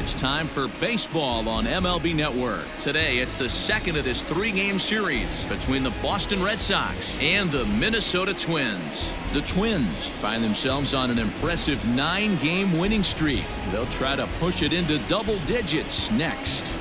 It's time for baseball on MLB Network. Today, it's the second of this three-game series between the Boston Red Sox and the Minnesota Twins. The Twins find themselves on an impressive 9-game winning streak. They'll try to push it into double digits next.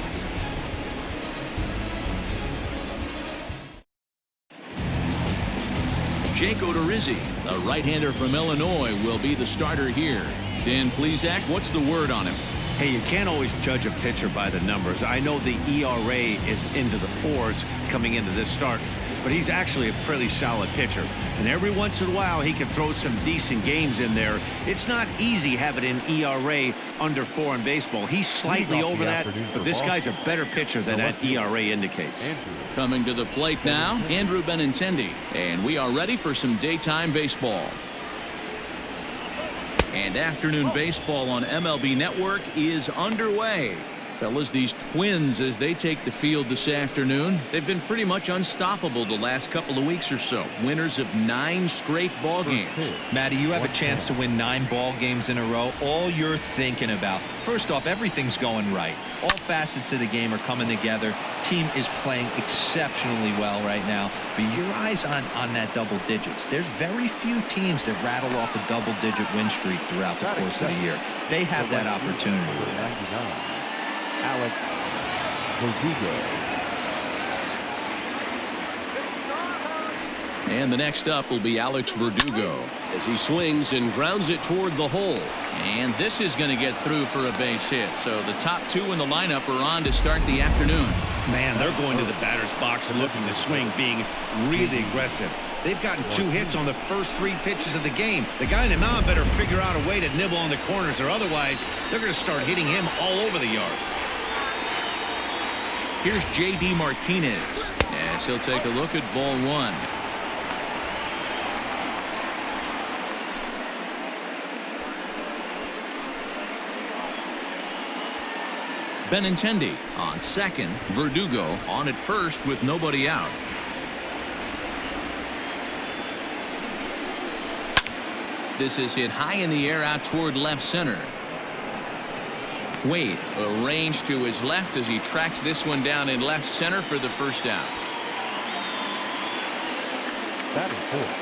Jake Odorizzi, the right-hander from Illinois, will be the starter here. Dan Plesac, what's the word on him? Hey, you can't always judge a pitcher by the numbers. I know the ERA is into the 4s coming into this start, but he's actually a pretty solid pitcher. And every once in a while, he can throw some decent games in there. It's not easy having an ERA under 4 in baseball. He's slightly over that, but this guy's a better pitcher than that ERA indicates. Coming to the plate now, Andrew Benintendi. And we are ready for some daytime baseball. And afternoon baseball on MLB Network is underway. Fellas, these Twins, as they take the field this afternoon, they've been pretty much unstoppable the last couple of weeks or so. Winners of 9 straight ball games. Matty, you have a chance to win 9 ball games in a row. All you're thinking about, first off, everything's going right. All facets of the game are coming together. Team is playing exceptionally well right now. But your eyes on that double digits. There's very few teams that rattle off a double-digit win streak throughout the course of the year. They have that opportunity. Alex Verdugo. And the next up will be Alex Verdugo as he swings and grounds it toward the hole. And this is going to get through for a base hit. So the top 2 in the lineup are on to start the afternoon. Man, they're going to the batter's box looking to swing, being really aggressive. They've gotten 2 hits on the first 3 pitches of the game. The guy in the mound better figure out a way to nibble on the corners, or otherwise they're going to start hitting him all over the yard. Here's J.D. Martinez as he'll take a look at ball 1. Benintendi on second. Verdugo on at first with nobody out. This is hit high in the air out toward left center. Wade arranged to his left as he tracks this one down in left center for the first out. Batting fourth,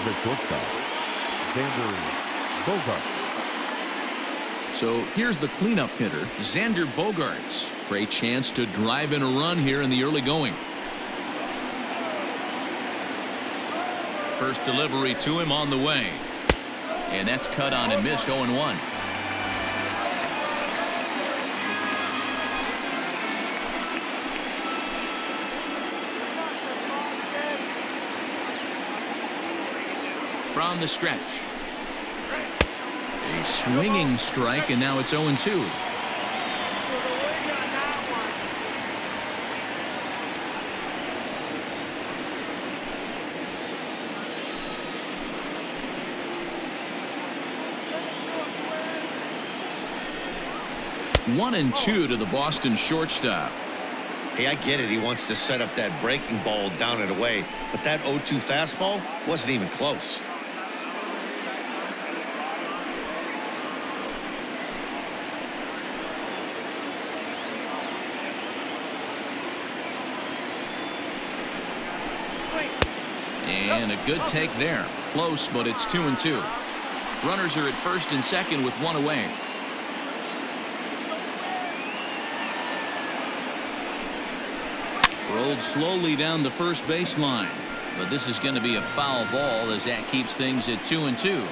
the shortstop, Xander Bogaerts. So here's the cleanup hitter, Xander Bogaerts. Great chance to drive in a run here in the early going. First delivery to him on the way. And that's cut on and missed 0-1. From the stretch. A swinging strike, and now it's 0-2. One and 2 to the Boston shortstop. Hey, I get it. He wants to set up that breaking ball down and away, but that 0-2 fastball wasn't even close. And a good take there. Close, but it's 2-2. Runners are at first and second with 1 away. Rolled slowly down the first baseline. But this is going to be a foul ball as that keeps things at 2-2.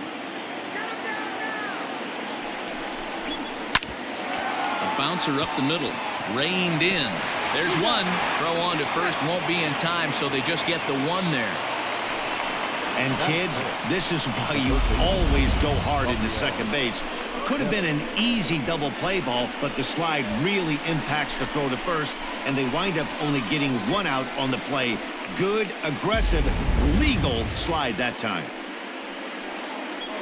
A bouncer up the middle. Reined in. There's one. Throw on to first won't be in time, so they just get the 1 there. And kids, this is why you always go hard into second base. Could have been an easy double play ball, but the slide really impacts the throw to first, and they wind up only getting 1 out on the play. Good, aggressive, legal slide that time.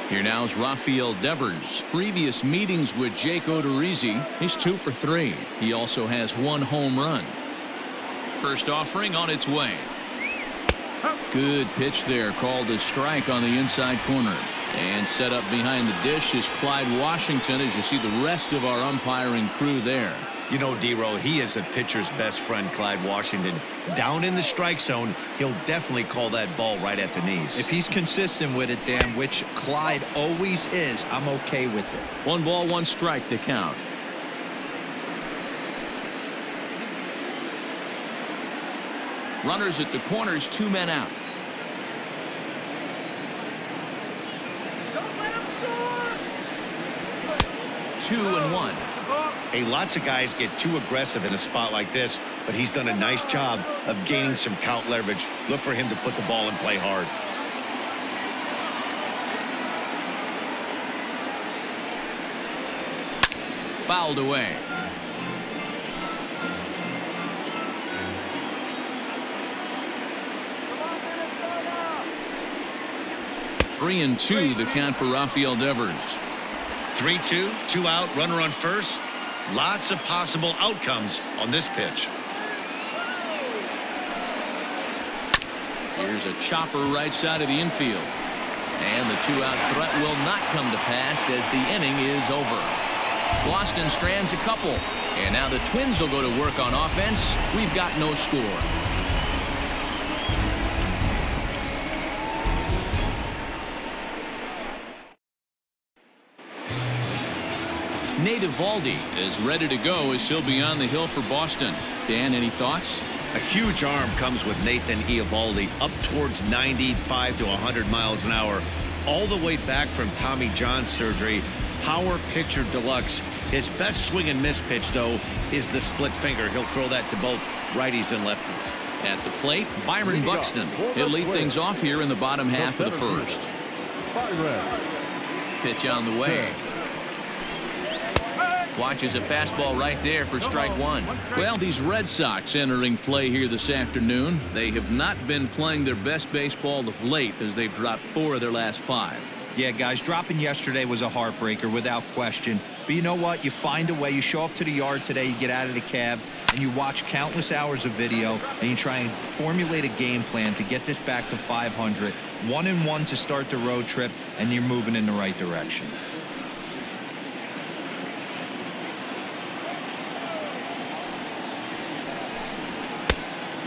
Here now is Rafael Devers. Previous meetings with Jake Odorizzi, he's 2 for 3. He also has 1 home run. First offering on its way. Good pitch there, called a strike on the inside corner. And set up behind the dish is Clyde Washington, as you see the rest of our umpiring crew there. You know, D-Row, he is a pitcher's best friend, Clyde Washington. Down in the strike zone, he'll definitely call that ball right at the knees. If he's consistent with it, Dan, which Clyde always is, I'm okay with it. 1 ball, 1 strike to count. Runners at the corners, 2 men out. Two and one. Hey, lots of guys get too aggressive in a spot like this, but he's done a nice job of gaining some count leverage. Look for him to put the ball in play hard. Fouled away. Three and two, the count for Rafael Devers. 3-2, 2 out, runner on first. Lots of possible outcomes on this pitch. Here's a chopper right side of the infield. And the 2-out threat will not come to pass as the inning is over. Boston strands a couple. And now the Twins will go to work on offense. We've got no score. Nate Eovaldi is ready to go as he'll be on the hill for Boston. Dan, any thoughts? A huge arm comes with Nathan Eovaldi, up towards 95 to 100 miles an hour, all the way back from Tommy John surgery. Power pitcher deluxe. His best swing and miss pitch, though, is the split finger. He'll throw that to both righties and lefties. At the plate, Byron Buxton. He'll lead things off here in the bottom half of the first. Pitch on the way. Watches a fastball right there for strike one. Well, these Red Sox entering play here this afternoon. They have not been playing their best baseball of late as they've dropped 4 of their last 5. Yeah, guys, dropping yesterday was a heartbreaker without question. But you know what? You find a way. You show up to the yard today, you get out of the cab, and you watch countless hours of video, and you try and formulate a game plan to get this back to 500. 1-1 to start the road trip, and you're moving in the right direction.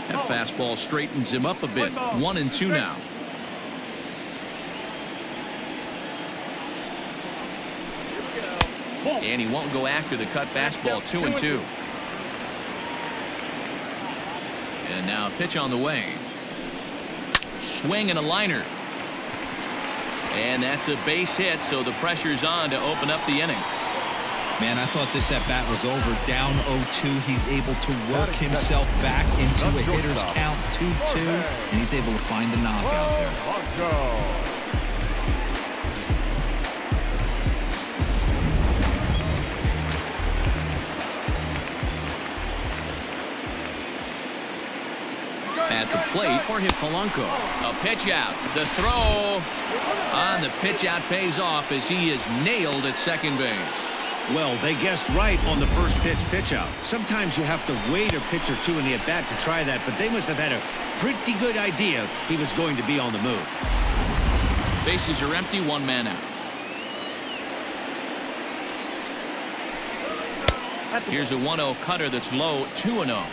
That fastball straightens him up a bit. 1-2 now. And he won't go after the cut fastball. 2-2. And now a pitch on the way. Swing and a liner. And that's a base hit, so the pressure's on to open up the inning. Man, I thought this at-bat was over. Down 0-2. He's able to work himself back into a hitter's count. 2-2. And he's able to find the knockout there. At the plate, Jorge Polanco. A pitch out. The throw on the pitch out pays off as he is nailed at second base. Well, they guessed right on the first pitch out. Sometimes you have to wait a pitch or two in the at-bat to try that, but they must have had a pretty good idea he was going to be on the move. Bases are empty, 1 man out. Here's a 1-0 cutter that's low, 2-0.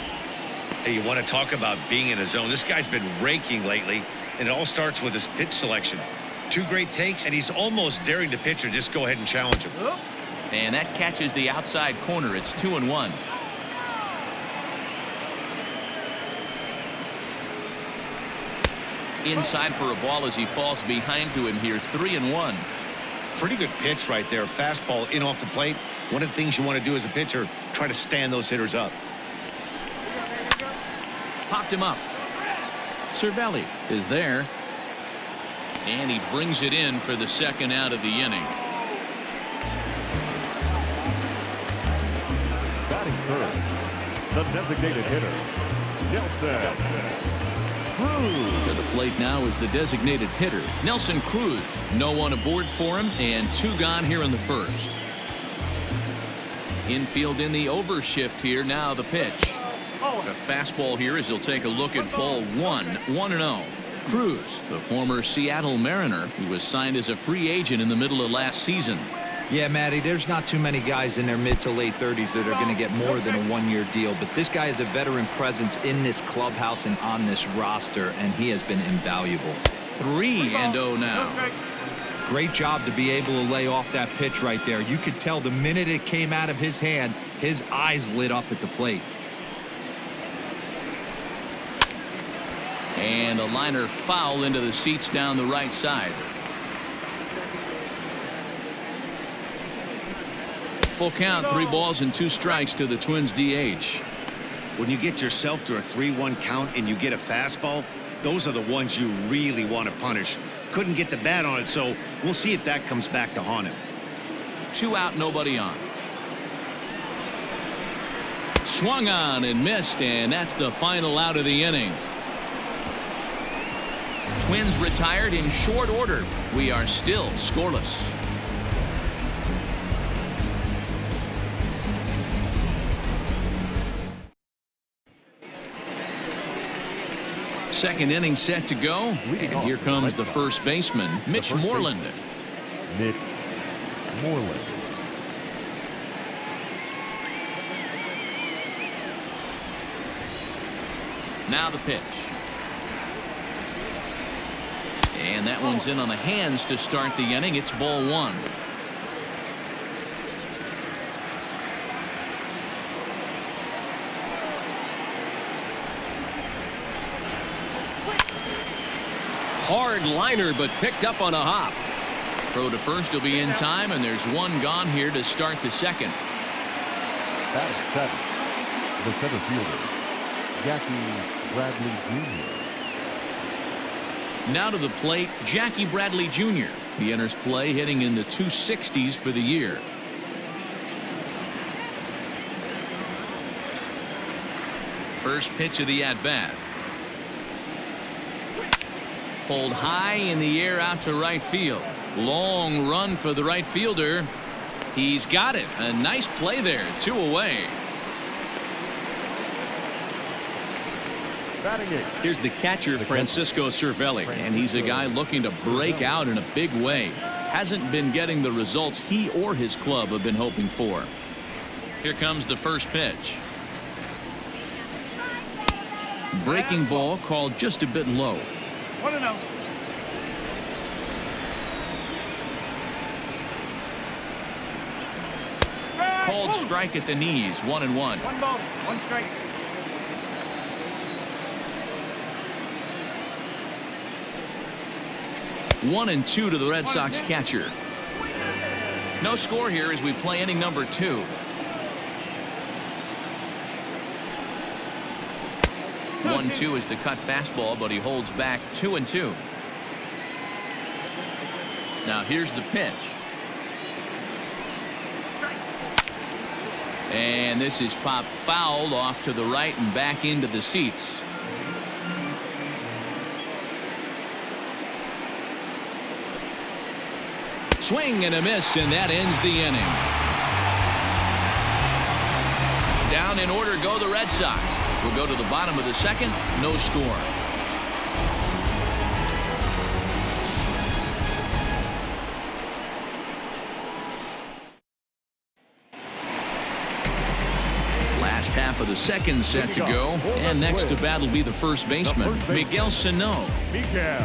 Hey, you want to talk about being in a zone? This guy's been raking lately, and it all starts with his pitch selection. 2 great takes, and he's almost daring the pitcher just go ahead and challenge him. And that catches the outside corner. It's 2-1. Inside for a ball as he falls behind to him here. 3-1. Pretty good pitch right there. Fastball in off the plate. One of the things you want to do as a pitcher, try to stand those hitters up. Popped him up. Cervelli is there. And he brings it in for the second out of the inning. Batting first, the designated hitter, Nelson Cruz. To the plate now is the designated hitter, Nelson Cruz. No one aboard for him, and 2 gone here in the first. Infield in the overshift here. Now the pitch. A fastball here as he'll take a look at ball 1. 1-0. Cruz, the former Seattle Mariner, who was signed as a free agent in the middle of last season. Yeah, Matty, there's not too many guys in their mid to late 30s that are going to get more than a one-year deal, but this guy is a veteran presence in this clubhouse and on this roster, and he has been invaluable. 3-0 now. Great job to be able to lay off that pitch right there. You could tell the minute it came out of his hand, his eyes lit up at the plate. And a liner foul into the seats down the right side. Full count, 3 balls and 2 strikes to the Twins DH. When you get yourself to a 3-1 count and you get a fastball, those are the ones you really want to punish. Couldn't get the bat on it, so we'll see if that comes back to haunt him. 2 out, nobody on. Swung on and missed, and that's the final out of the inning. Twins retired in short order. We are still scoreless. Second inning set to go, and here comes the first baseman, Mitch Moreland. Mitch Moreland. Now the pitch. And that one's in on the hands to start the inning. It's ball 1. Hard liner, but picked up on a hop. Throw to first will be in time, and there's 1 gone here to start the second. Batting 7th, the center fielder, Jackie Bradley Jr. Now to the plate, Jackie Bradley Jr. He enters play hitting in the 260s for the year. First pitch of the at-bat. Pulled high in the air out to right field. Long run for the right fielder. He's got it. A nice play there. 2 away. Here's the catcher, Francisco Cervelli, and he's a guy looking to break out in a big way. Hasn't been getting the results he or his club have been hoping for. Here comes the first pitch. Breaking ball called just a bit low. 1-0. Called strike at the knees. 1-1. 1 ball, 1 strike. 1-2 to the Red Sox catcher. No score here as we play inning number 2. 1-2 is the cut fastball, but he holds back 2-2. Now here's the pitch. And this is popped foul off to the right and back into the seats. Swing and a miss, and that ends the inning. Down in order go the Red Sox. We'll go to the bottom of the second. No score. Last half of the second set to go, and next to bat will be the first baseman, Miguel Sano. Miguel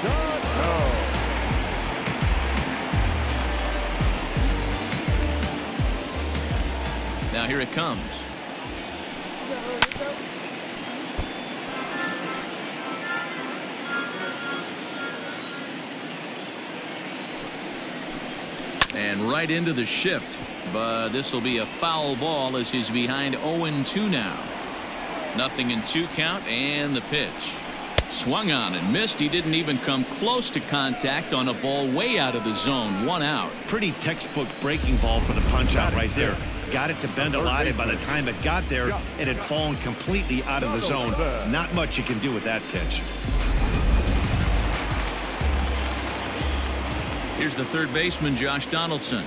Sano. Now here it comes. And right into the shift, but this will be a foul ball as he's behind 0-2 now. 0-2 count, and the pitch. Swung on and missed. He didn't even come close to contact on a ball way out of the zone. 1 out. Pretty textbook breaking ball for the punch out right there. Got it to bend a lot, and by the time it got there, it had fallen completely out of the zone. Not much you can do with that pitch. Here's the third baseman, Josh Donaldson.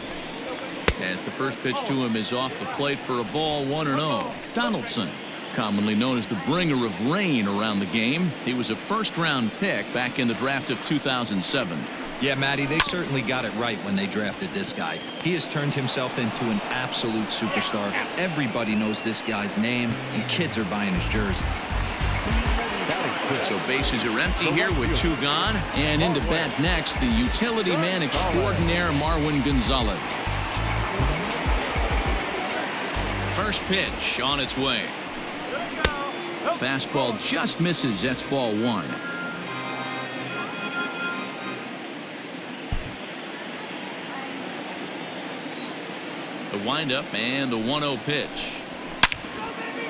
As the first pitch to him is off the plate for a ball, 1-0. Donaldson. commonly known as the bringer of rain around the game. He was a first-round pick back in the draft of 2007. Yeah, Matty, they certainly got it right when they drafted this guy. He has turned himself into an absolute superstar. Everybody knows this guy's name, and kids are buying his jerseys. So bases are empty here with 2 gone. And into bat next, the utility man extraordinaire Marwin Gonzalez. First pitch on its way. Fastball just misses. That's ball 1. The windup and the 1-0 pitch.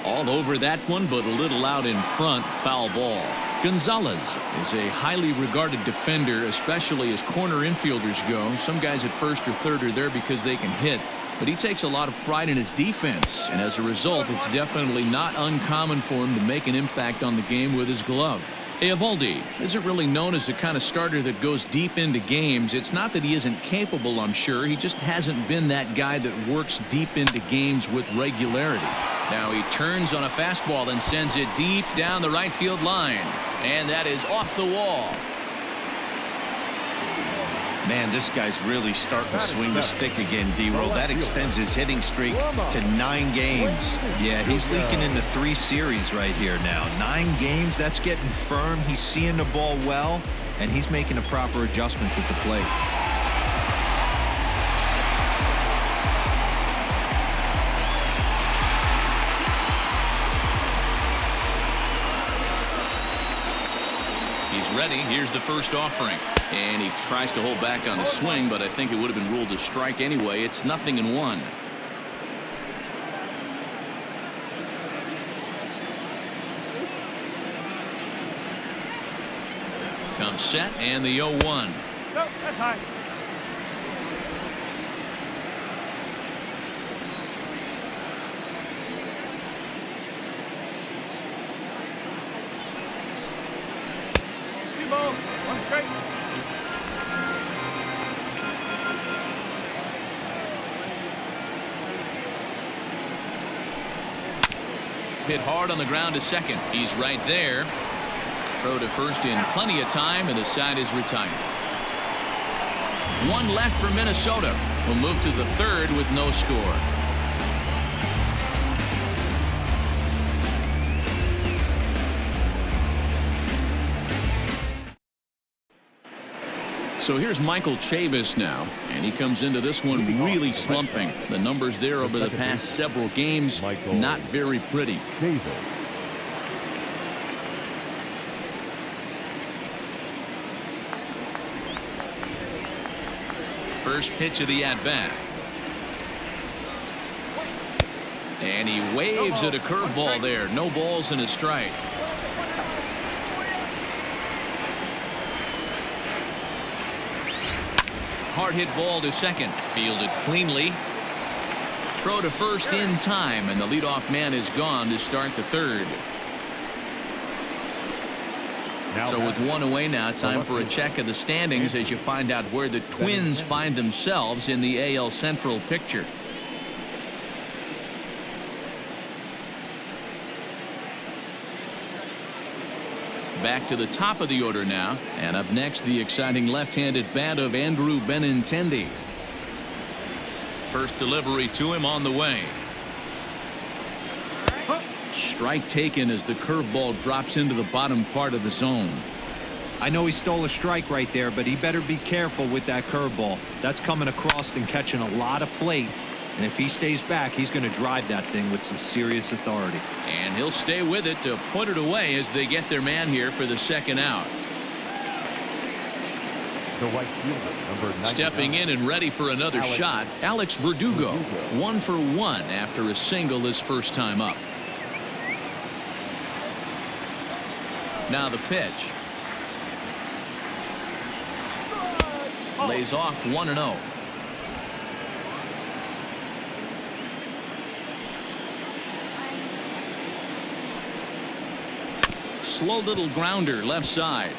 All over that one, but a little out in front. Foul ball. Gonzalez is a highly regarded defender, especially as corner infielders go. Some guys at first or third are there because they can hit, but he takes a lot of pride in his defense, and as a result, it's definitely not uncommon for him to make an impact on the game with his glove. Eovaldi isn't really known as the kind of starter that goes deep into games. It's not that he isn't capable, I'm sure. He just hasn't been that guy that works deep into games with regularity. Now he turns on a fastball and sends it deep down the right field line. And that is off the wall. Man, this guy's really starting to swing the stick again, D-Roll. That extends his hitting streak to 9 games. Yeah, he's leaking into 3 series right here now. 9 games, that's getting firm. He's seeing the ball well, and he's making the proper adjustments at the plate. He's ready. Here's the first offering. And he tries to hold back on the swing, but I think it would have been ruled a strike anyway. It's 0-1. Comes set and the 0-1. No, that's high. Ball, 1 strike. Hit hard on the ground to second. He's right there. Throw to first in plenty of time, and the side is retired. 1 left for Minnesota. We'll move to the 3rd with no score. So here's Michael Chavis now, and he comes into this one really slumping. The numbers there over the past several games, not very pretty. First pitch of the at-bat. And he waves at a curveball there. No balls and a strike. Hard hit ball to second. Fielded cleanly. Throw to first in time, and the leadoff man is gone to start the 3rd. So with 1 away now, time for a check of the standings as you find out where the Twins find themselves in the AL Central picture. Back to the top of the order now, and up next the exciting left-handed bat of Andrew Benintendi. First delivery to him on the way. Strike taken as the curveball drops into the bottom part of the zone. I know he stole a strike right there, but he better be careful with that curveball. That's coming across and catching a lot of plate. And if he stays back, he's going to drive that thing with some serious authority. And he'll stay with it to put it away as they get their man here for the 2nd out. The right fielder, number 99. Stepping in and ready for another shot, Alex Verdugo. 1 for 1 after a single his first time up. Now the pitch. Lays off 1-0. Slow little grounder left side.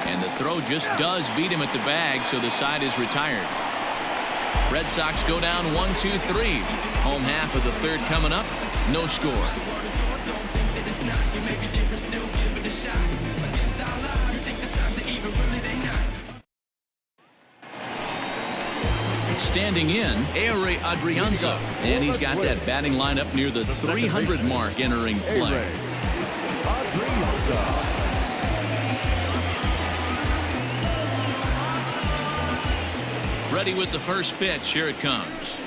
And the throw just does beat him at the bag, so the side is retired. Red Sox go down 1-2-3. Home half of the 3rd coming up. No score. Standing in, Aire Adrianza, and he's got that batting lineup near the 300 mark entering play. Ready with the first pitch. Here it comes.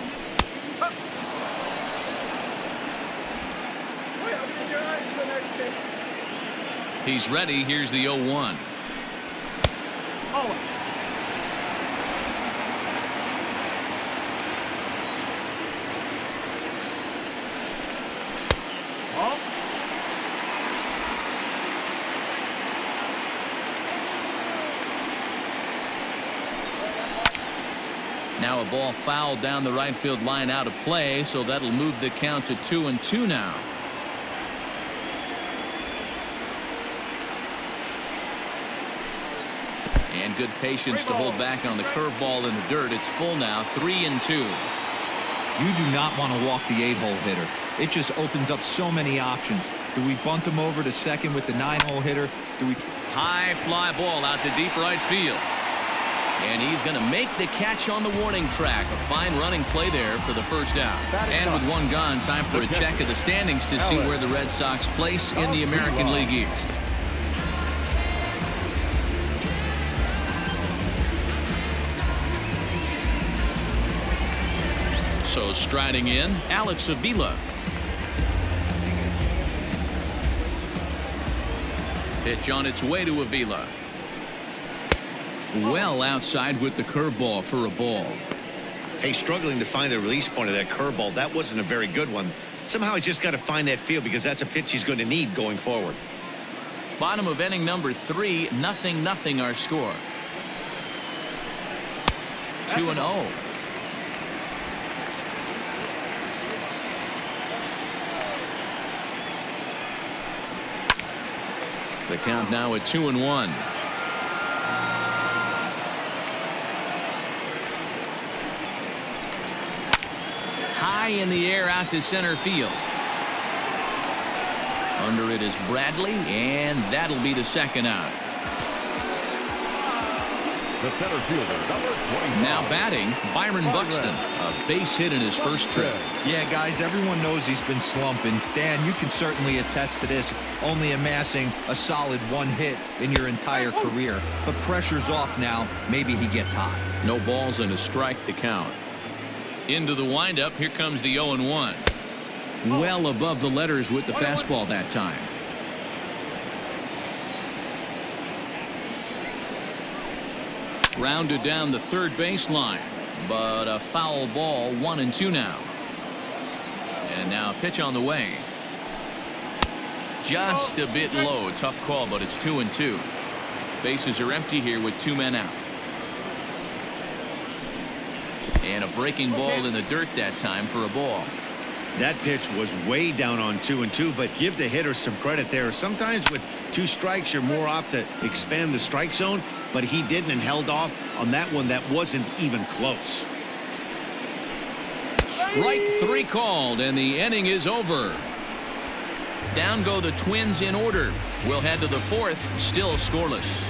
He's ready. Here's the 0-1. Now a ball fouled down the right field line out of play, so that'll move the count to 2-2 now. And good patience to hold back on the curveball in the dirt. It's full now, 3-2. You do not want to walk the 8-hole hitter. It just opens up so many options. Do we bunt him over to second with the 9-hole hitter? Do we? High fly ball out to deep right field. And he's going to make the catch on the warning track. A fine running play there for the first out. And with one gone, time for a check of the standings to see where the Red Sox place in the American League East. So striding in, Alex Avila. Pitch on its way to Avila. Well outside with the curveball for a ball. Hey, struggling to find the release point of that curveball. That wasn't a very good one. Somehow he's just got to find that feel because that's a pitch he's going to need going forward. Bottom of inning number 3, 0-0 our score. 2-0. The count now at 2-1. High in the air out to center field. Under it is Bradley, and that'll be the second out. The center fielder, number 25. Now batting, Byron Buxton. A base hit in his first trip. Yeah, guys, everyone knows he's been slumping. Dan, you can certainly attest to this, only amassing a solid 1 hit in your entire career. But pressure's off now. Maybe he gets hot. No balls and a strike to count. Into the windup. Here comes the 0-1. Well above the letters with the fastball that time. Rounded down the third baseline, but a foul ball. 1-2 now. And now a pitch on the way. Just a bit low. Tough call, but it's 2-2. Bases are empty here with 2 men out. And a breaking ball in the dirt that time for a ball. That pitch was way down on 2-2, but give the hitter some credit there. Sometimes with 2 strikes, you're more apt to expand the strike zone, but he didn't and held off on that one that wasn't even close. Strike 3 called, and the inning is over. Down go the Twins in order. We'll head to the 4th, still scoreless.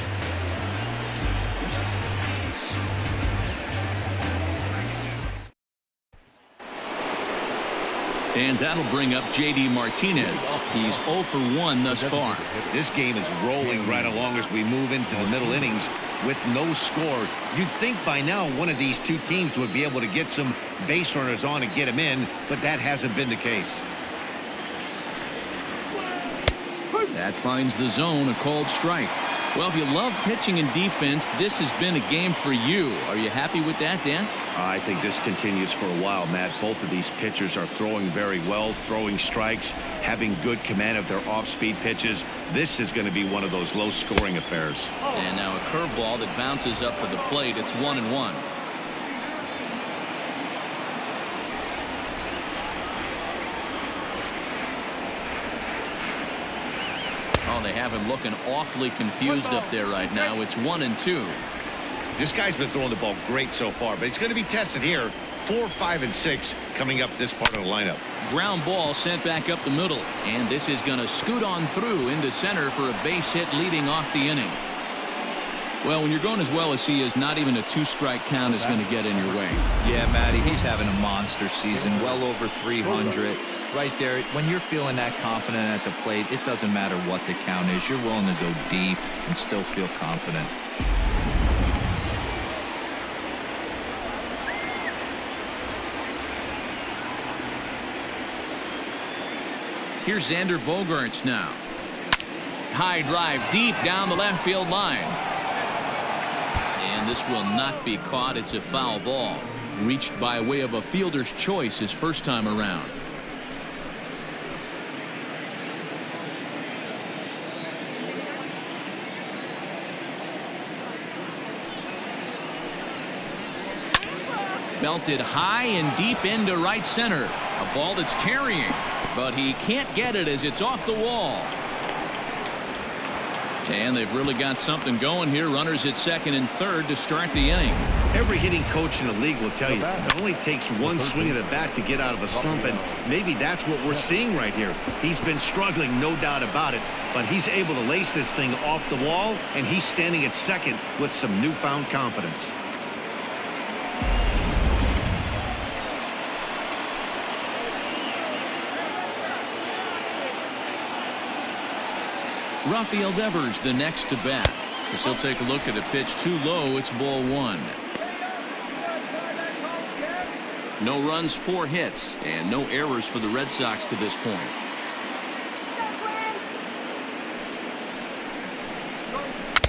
And that'll bring up J.D. Martinez. He's 0 for 1 thus far. This game is rolling right along as we move into the middle innings with no score. You'd think by now one of these 2 teams would be able to get some base runners on and get them in, but that hasn't been the case. That finds the zone, a called strike. Well, if you love pitching and defense, this has been a game for you. Are you happy with that, Dan? I think this continues for a while, Matt. Both of these pitchers are throwing very well, throwing strikes, having good command of their off-speed pitches. This is going to be one of those low-scoring affairs. And now a curveball that bounces up to the plate. It's 1-1. Oh, they have him looking awfully confused up there right now. It's 1-2. This guy's been throwing the ball great so far, but he's going to be tested here. 4, 5, and 6 coming up this part of the lineup. Ground ball sent back up the middle, and this is going to scoot on through into center for a base hit leading off the inning. Well, when you're going as well as he is, not even a 2-strike count is going to get in your way. Yeah, Matty, he's having a monster season, well over 300. Right there, when you're feeling that confident at the plate, it doesn't matter what the count is. You're willing to go deep and still feel confident. Here's Xander Bogaerts now. High drive deep down the left field line. And this will not be caught. It's a foul ball. Reached by way of a fielder's choice his first time around. Belted high and deep into right center. A ball that's carrying, but he can't get it as it's off the wall. And they've really got something going here. Runners at second and third to start the inning. Every hitting coach in the league will tell you it only takes one swing of the bat to get out of a slump, and maybe that's what we're seeing right here. He's been struggling, no doubt about it, but he's able to lace this thing off the wall, and he's standing at second with some newfound confidence. Rafael Devers the next to bat. As he'll take a look at a pitch too low. It's ball one. No runs, 4 hits, and no errors for the Red Sox to this point.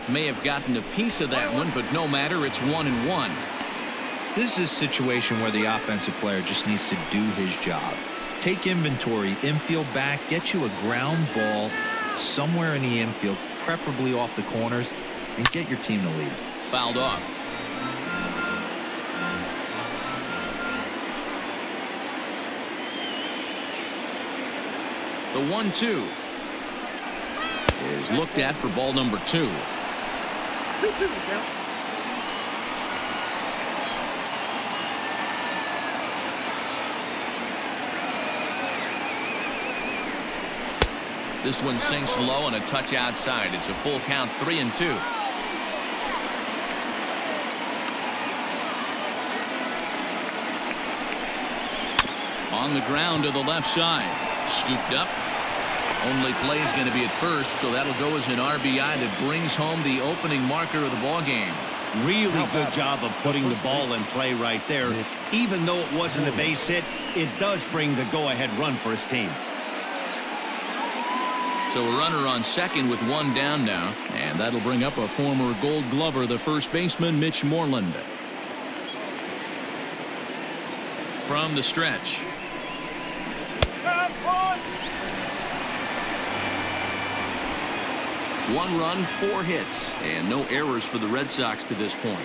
May have gotten a piece of that one, but no matter. It's 1-1. This is a situation where the offensive player just needs to do his job. Take inventory, infield back, get you a ground ball somewhere in the infield, preferably off the corners, and get your team to lead. Fouled off. The 1-2 is looked at for ball number 2. This one sinks low and a touch outside. It's a full count, 3-2. On the ground to the left side. Scooped up. Only play is going to be at first, so that'll go as an RBI that brings home the opening marker of the ball game. Really good job of putting the ball in play right there. Even though it wasn't a base hit, it does bring the go-ahead run for his team. So a runner on second with 1 down now, and that'll bring up a former Gold Glover, the first baseman, Mitch Moreland. From the stretch. 1 run, 4 hits, and no errors for the Red Sox to this point.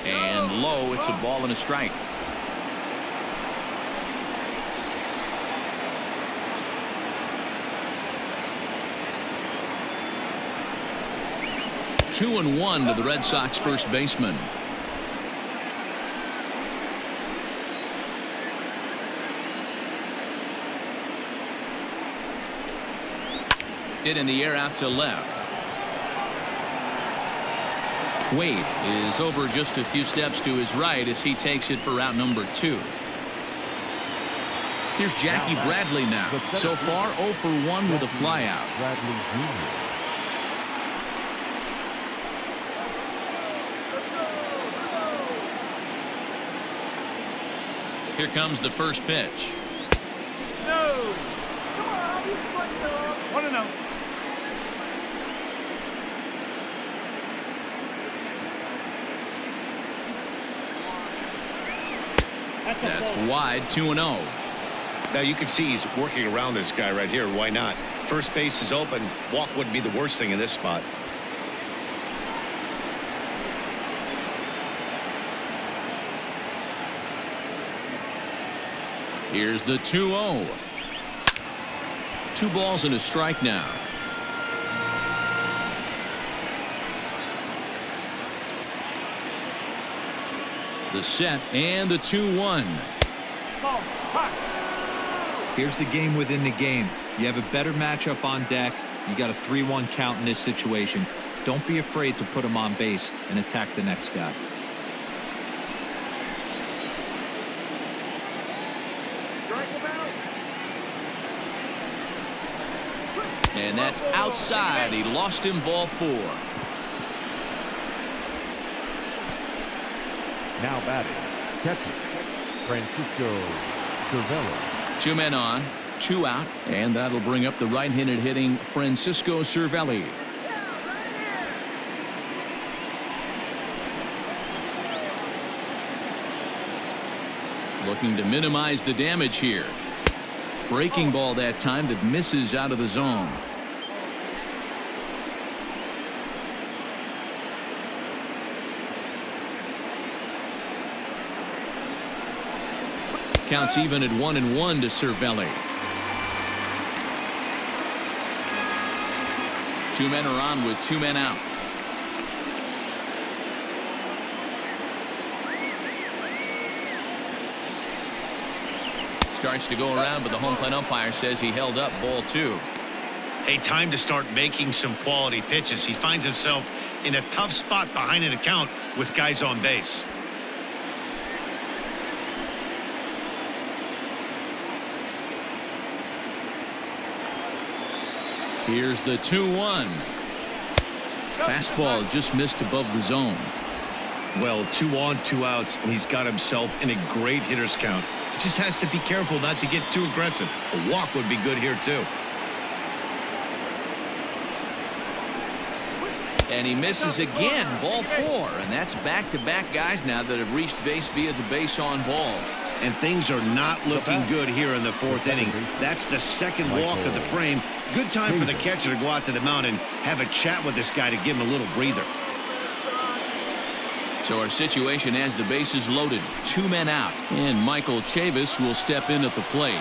And low, it's a ball and a strike. Two and 1 to the Red Sox first baseman. Hit in the air out to left. Wade is over just a few steps to his right as he takes it for route number 2. Here's Jackie Bradley now. So far 0 for 1 with a flyout. Here comes the first pitch. No. Come on, he's putting it up. 1-0. That's wide, 2-0. Now you can see he's working around this guy right here. Why not? First base is open. Walk wouldn't be the worst thing in this spot. Here's the 2-0. 2 balls and a strike now. The set and the 2-1. Ball, hot. Here's the game within the game. You have a better matchup on deck. You got a 3-1 count in this situation. Don't be afraid to put him on base and attack the next guy. Strike him out. And that's outside. He lost him, ball 4. Now batting, catcher, Francisco Cervelli. 2 men on, 2 out, and that'll bring up the right-handed hitting Francisco Cervelli. Looking to minimize the damage here. Breaking ball that time that misses out of the zone. Counts even at 1-1 to Cervelli. 2 men are on with 2 men out. Starts to go around, but the home plate umpire says he held up, ball 2. Hey, time to start making some quality pitches. He finds himself in a tough spot behind an account with guys on base. Here's the 2-1. Fastball just missed above the zone. Well, 2 on, 2 outs, and he's got himself in a great hitter's count. He just has to be careful not to get too aggressive. A walk would be good here, too. And he misses again, ball 4. And that's back-to-back guys now that have reached base via the base on balls. And things are not looking good here in the 4th inning. That's the second walk of the frame. Good time for the catcher to go out to the mound and have a chat with this guy to give him a little breather. So our situation has the bases loaded, 2 men out, and Michael Chavis will step in at the plate.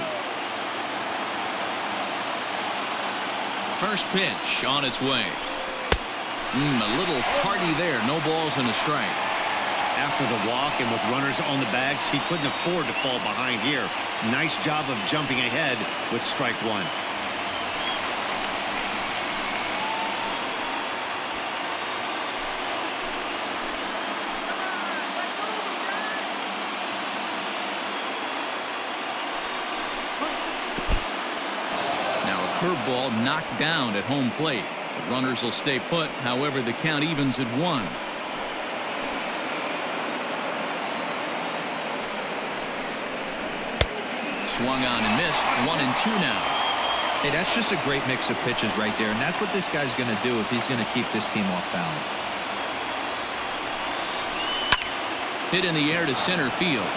First pitch on its way. A little tardy there, no balls and a strike. After the walk and with runners on the bags, he couldn't afford to fall behind here. Nice job of jumping ahead with strike 1. Curveball knocked down at home plate. The runners will stay put. However, the count evens at 1. Swung on and missed. 1-2 now. Hey, that's just a great mix of pitches right there, and that's what this guy's going to do if he's going to keep this team off balance. Hit in the air to center field.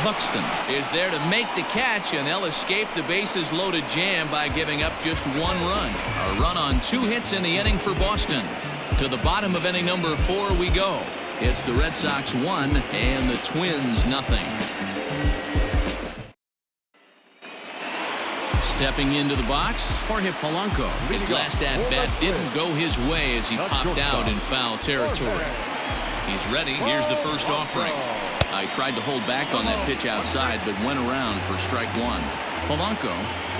Buxton is there to make the catch, and they'll escape the bases loaded jam by giving up just 1 run. A run on 2 hits in the inning for Boston. To the bottom of inning number 4 we go. It's the Red Sox 1 and the Twins nothing. Stepping into the box, Jorge Polanco. His last at-bat didn't go his way as he popped out in foul territory. He's ready. Here's the first offering. I tried to hold back on that pitch outside, but went around for strike 1. Polanco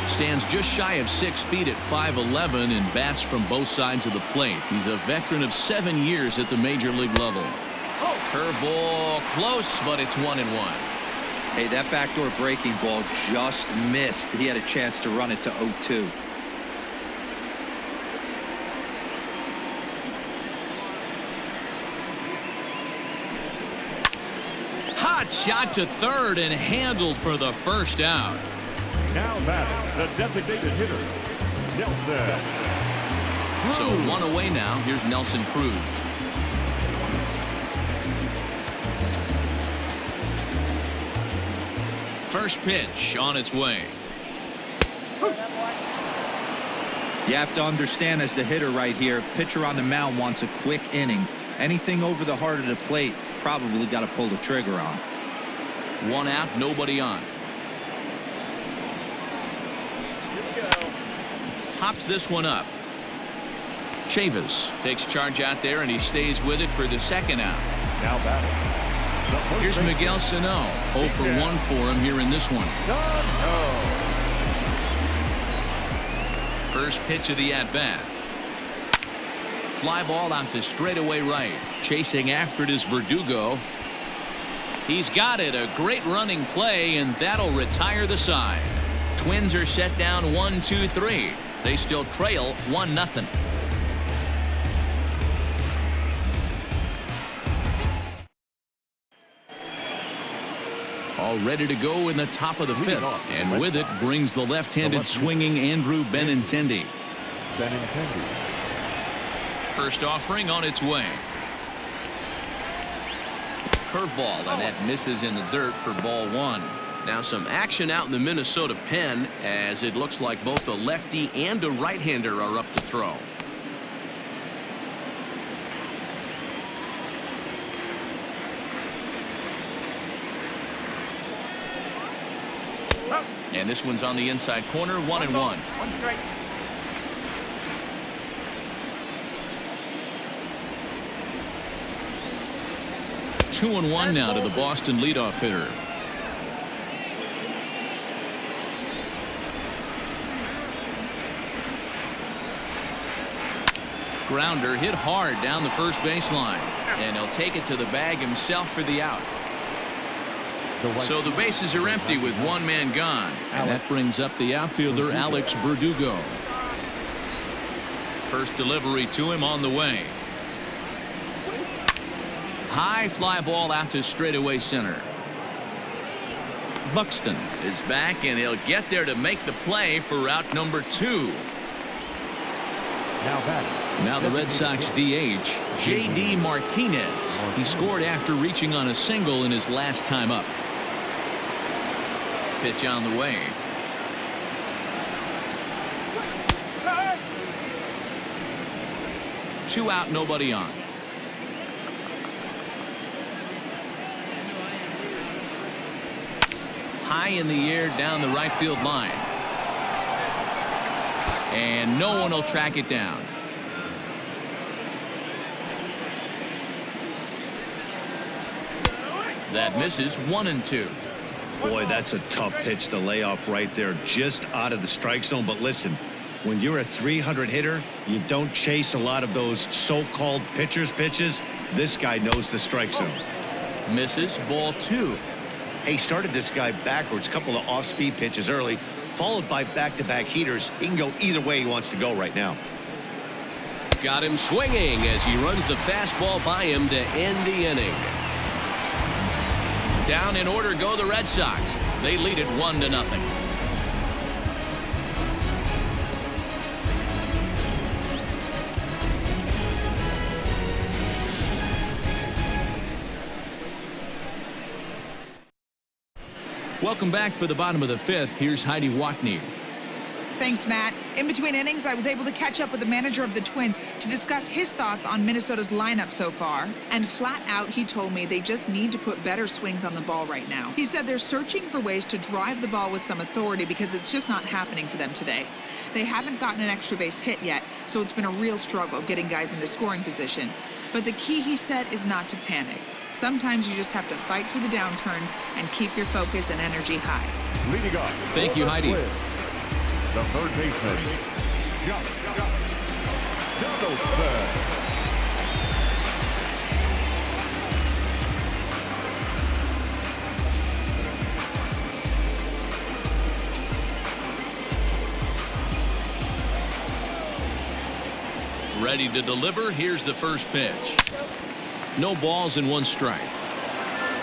stands just shy of 6 feet at 5'11" and bats from both sides of the plate. He's a veteran of 7 years at the major league level. Curveball close, but it's 1-1. Hey, that backdoor breaking ball just missed. He had a chance to run it to 0-2. Hot shot to third and handled for the first out. Now batting, the designated hitter, Nelson. So 1 away now. Here's Nelson Cruz. First pitch on its way. You have to understand, as the hitter right here, pitcher on the mound wants a quick inning. Anything over the heart of the plate, probably got to pull the trigger on. 1 out, nobody on. Hops this one up. Chavis takes charge out there, and he stays with it for the second out. Now batting. Here's Miguel Sano. 0 for 1 for him here in this one. First pitch of the at-bat. Fly ball out to straightaway right. Chasing after it is Verdugo. He's got it. A great running play, and that'll retire the side. Twins are set down 1-2-3. They still trail 1-0. All ready to go in the top of the fifth, and with it brings the left-handed swinging Andrew Benintendi. First offering on its way. Curveball, and that misses in the dirt for ball one. Now some action out in the Minnesota pen, as it looks like both a lefty and a right-hander are up to throw. And this one's on the inside corner, 1-1. 1 strike. Two and one now to the Boston leadoff hitter. Grounder hit hard down the first baseline, and he'll take it to the bag himself for the out. So the bases are empty with one man gone, and that brings up the outfielder Alex Verdugo. First delivery to him on the way. High fly ball out to straightaway center. Buxton is back, and he'll get there to make the play for out number 2. Now the Red Sox DH, J.D. Martinez. He scored after reaching on a single in his last time up. Pitch on the way. Two out, nobody on. High in the air down the right field line. And no one will track it down. That misses 1-2. Boy, that's a tough pitch to lay off right there, just out of the strike zone. But listen, when you're a 300 hitter, you don't chase a lot of those so-called pitcher's pitches. This guy knows the strike zone. Misses, ball 2. He started this guy backwards, couple of off-speed pitches early, followed by back-to-back heaters. He can go either way he wants to go right now. Got him swinging as he runs the fastball by him to end the inning. Down in order go the Red Sox. They lead it 1-0. Welcome back for the bottom of the fifth. Here's Heidi Watney. Thanks, Matt. In between innings, I was able to catch up with the manager of the Twins to discuss his thoughts on Minnesota's lineup so far. And flat out, he told me they just need to put better swings on the ball right now. He said they're searching for ways to drive the ball with some authority because it's just not happening for them today. They haven't gotten an extra base hit yet, so it's been a real struggle getting guys into scoring position. But the key, he said, is not to panic. Sometimes you just have to fight through the downturns and keep your focus and energy high. Leading off. Thank you, Heidi. The third baseman, Donaldson. Ready to deliver. Here's the first pitch. No balls and 1 strike.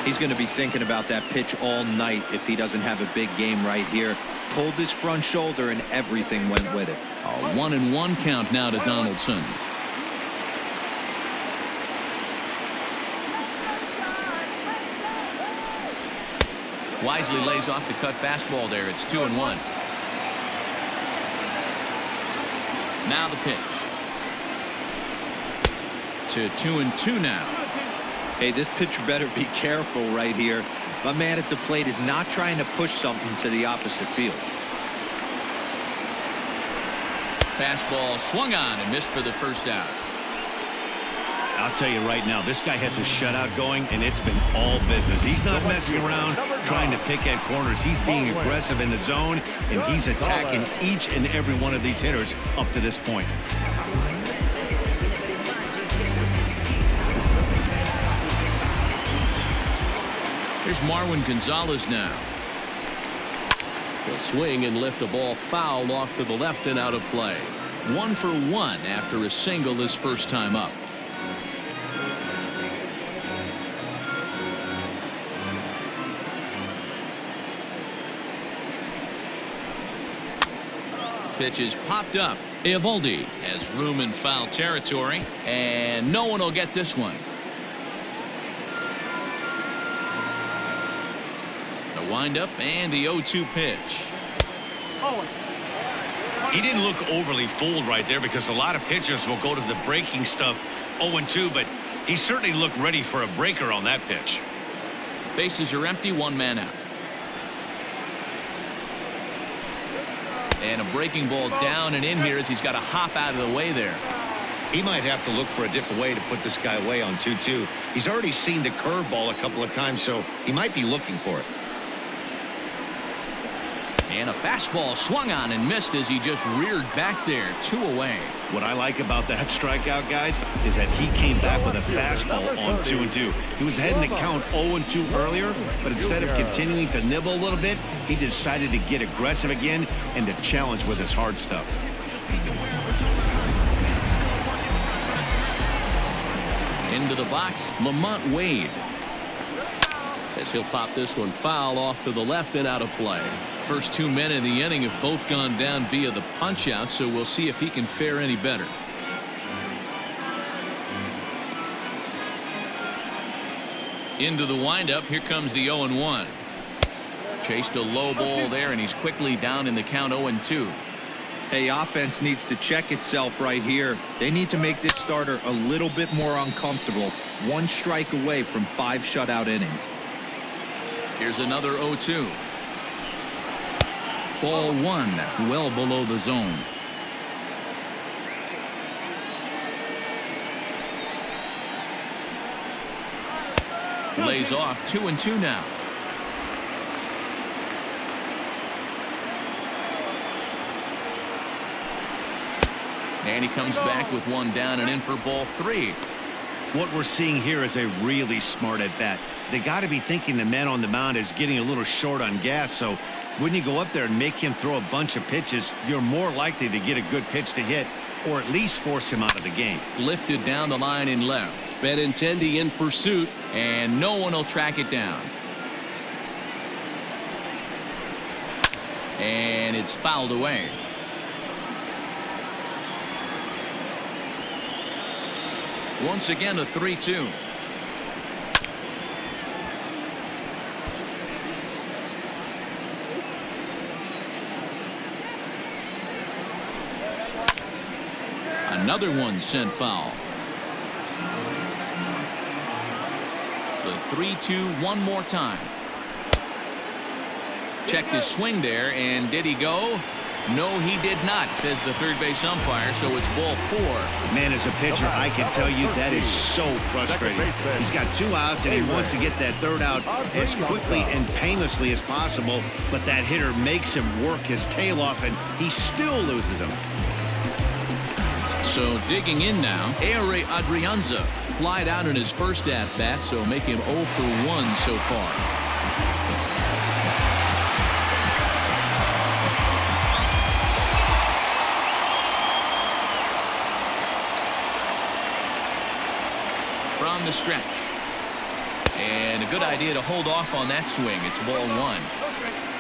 He's going to be thinking about that pitch all night if he doesn't have a big game right here. Pulled his front shoulder and everything went with it. A 1-1 count now to Donaldson. Wisely lays off the cut fastball there. It's 2-1. Now the pitch. To 2-2 now. Hey, this pitcher better be careful right here. My man at the plate is not trying to push something to the opposite field. Fastball swung on and missed for the first out. I'll tell you right now, this guy has a shutout going, and it's been all business. He's not messing around trying to pick at corners. He's being aggressive in the zone, and he's attacking each and every one of these hitters up to this point. Here's Marwin Gonzalez now. He'll swing and lift a ball foul off to the left and out of play. 1 for 1 after a single his first time up. Pitch is popped up. Eovaldi has room in foul territory, and no one will get this one. The windup and the 0-2 pitch. He didn't look overly fooled right there because a lot of pitchers will go to the breaking stuff 0-2, but he certainly looked ready for a breaker on that pitch. Bases are empty, 1 man out. And a breaking ball down and in here as he's got to hop out of the way there. He might have to look for a different way to put this guy away on 2-2. He's already seen the curveball a couple of times, so he might be looking for it. And a fastball swung on and missed as he just reared back there. 2 away. What I like about that strikeout, guys, is that he came back with a fastball on 2-2. He was ahead in the count 0-2 earlier, but instead of continuing to nibble a little bit, he decided to get aggressive again and to challenge with his hard stuff. Into the box, Lamont Wade. As he'll pop this one foul off to the left and out of play. First 2 men in the inning have both gone down via the punch out, so we'll see if he can fare any better. Into the windup. Here comes the 0-1. Chased a low ball there, and he's quickly down in the count 0-2. Hey, offense needs to check itself right here. They need to make this starter a little bit more uncomfortable. 1 strike away from 5 shutout innings. Here's another 0-2. Ball 1, well below the zone. Lays off 2-2 now. And he comes back with 1 down and in for ball 3. What we're seeing here is a really smart at bat. They got to be thinking the man on the mound is getting a little short on gas, so when you go up there and make him throw a bunch of pitches, you're more likely to get a good pitch to hit or at least force him out of the game. Lifted down the line in left. Benintendi in pursuit, and no one will track it down. And it's fouled away. Once again, a 3-2. Another one sent foul. The 3-2 one more time. Checked his swing there, and did he go? No, he did not, says the third base umpire, so it's ball 4. Man, as a pitcher, I can tell you that is so frustrating. He's got 2 outs, and he wants to get that 3rd out as quickly and painlessly as possible, but that hitter makes him work his tail off, and he still loses him. So digging in now, Ehire Adrianza flied out in his first at-bat, so make him 0 for 1 so far. From the stretch. And a good idea to hold off on that swing. It's ball 1.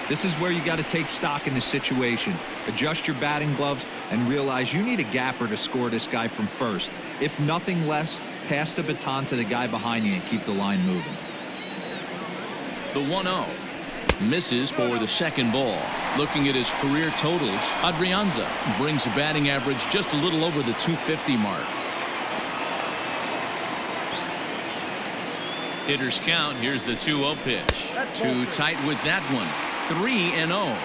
This is where you got to take stock in the situation. Adjust your batting gloves and realize you need a gapper to score this guy from first. If nothing less, pass the baton to the guy behind you and keep the line moving. The 1-0. Misses for the second ball. Looking at his career totals, Adrianza brings a batting average just a little over the 250 mark. Hitters count. Here's the 2-0 pitch. Too tight with that one. 3-0.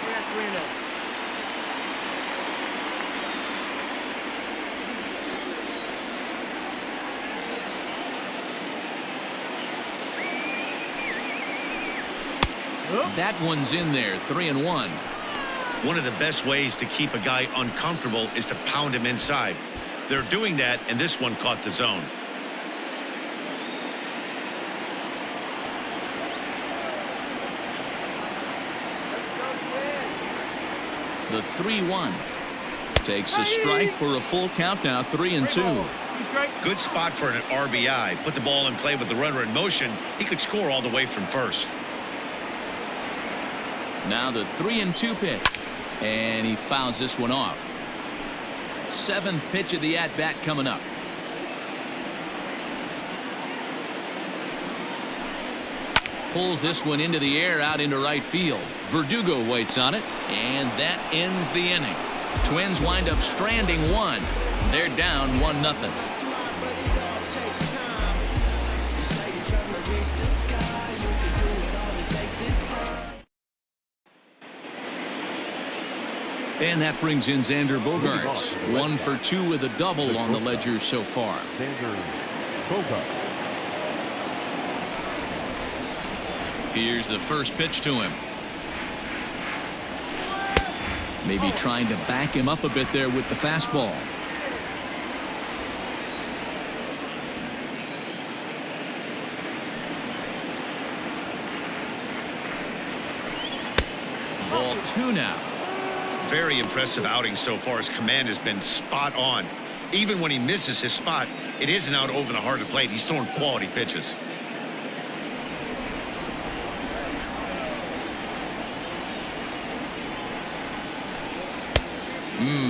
That one's in there, 3-1. One of the best ways to keep a guy uncomfortable is to pound him inside. They're doing that, and this one caught the zone. The 3-1 takes a strike for a full count now, 3-2. Good spot for an RBI. Put the ball in play with the runner in motion. He could score all the way from first. Now the 3-2 pitch, and he fouls this one off. 7th pitch of the at-bat coming up. Pulls this one into the air out into right field. Verdugo waits on it, and that ends the inning. Twins wind up stranding one. They're down 1-0. And that brings in Xander Bogaerts. 1 for 2 with a double on the ledger so far. Xander Bogaerts. Here's the first pitch to him. Maybe trying to back him up a bit there with the fastball. Ball 2 now. Very impressive outing so far. His command has been spot on. Even when he misses his spot, it isn't out over the heart of the plate. He's throwing quality pitches.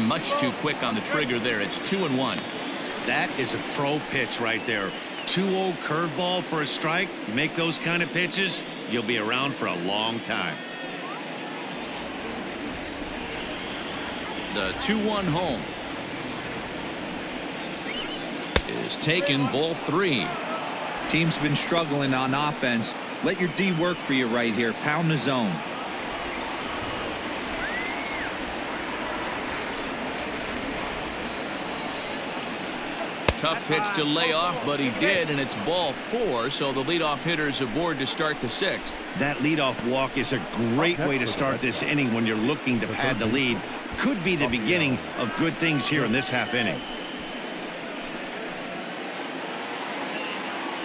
Much too quick on the trigger there. It's 2-1. That is a pro pitch right there. 2-0 curveball for a strike. You make those kind of pitches, you'll be around for a long time. The 2-1 home is taken, ball 3. Team's been struggling on offense. Let your D work for you right here. Pound the zone. Tough pitch to lay off, but he did, and it's ball 4, so the leadoff hitter's aboard to start the 6th. That leadoff walk is a great way to start this inning when you're looking to pad the lead. Could be the beginning of good things here in this half inning.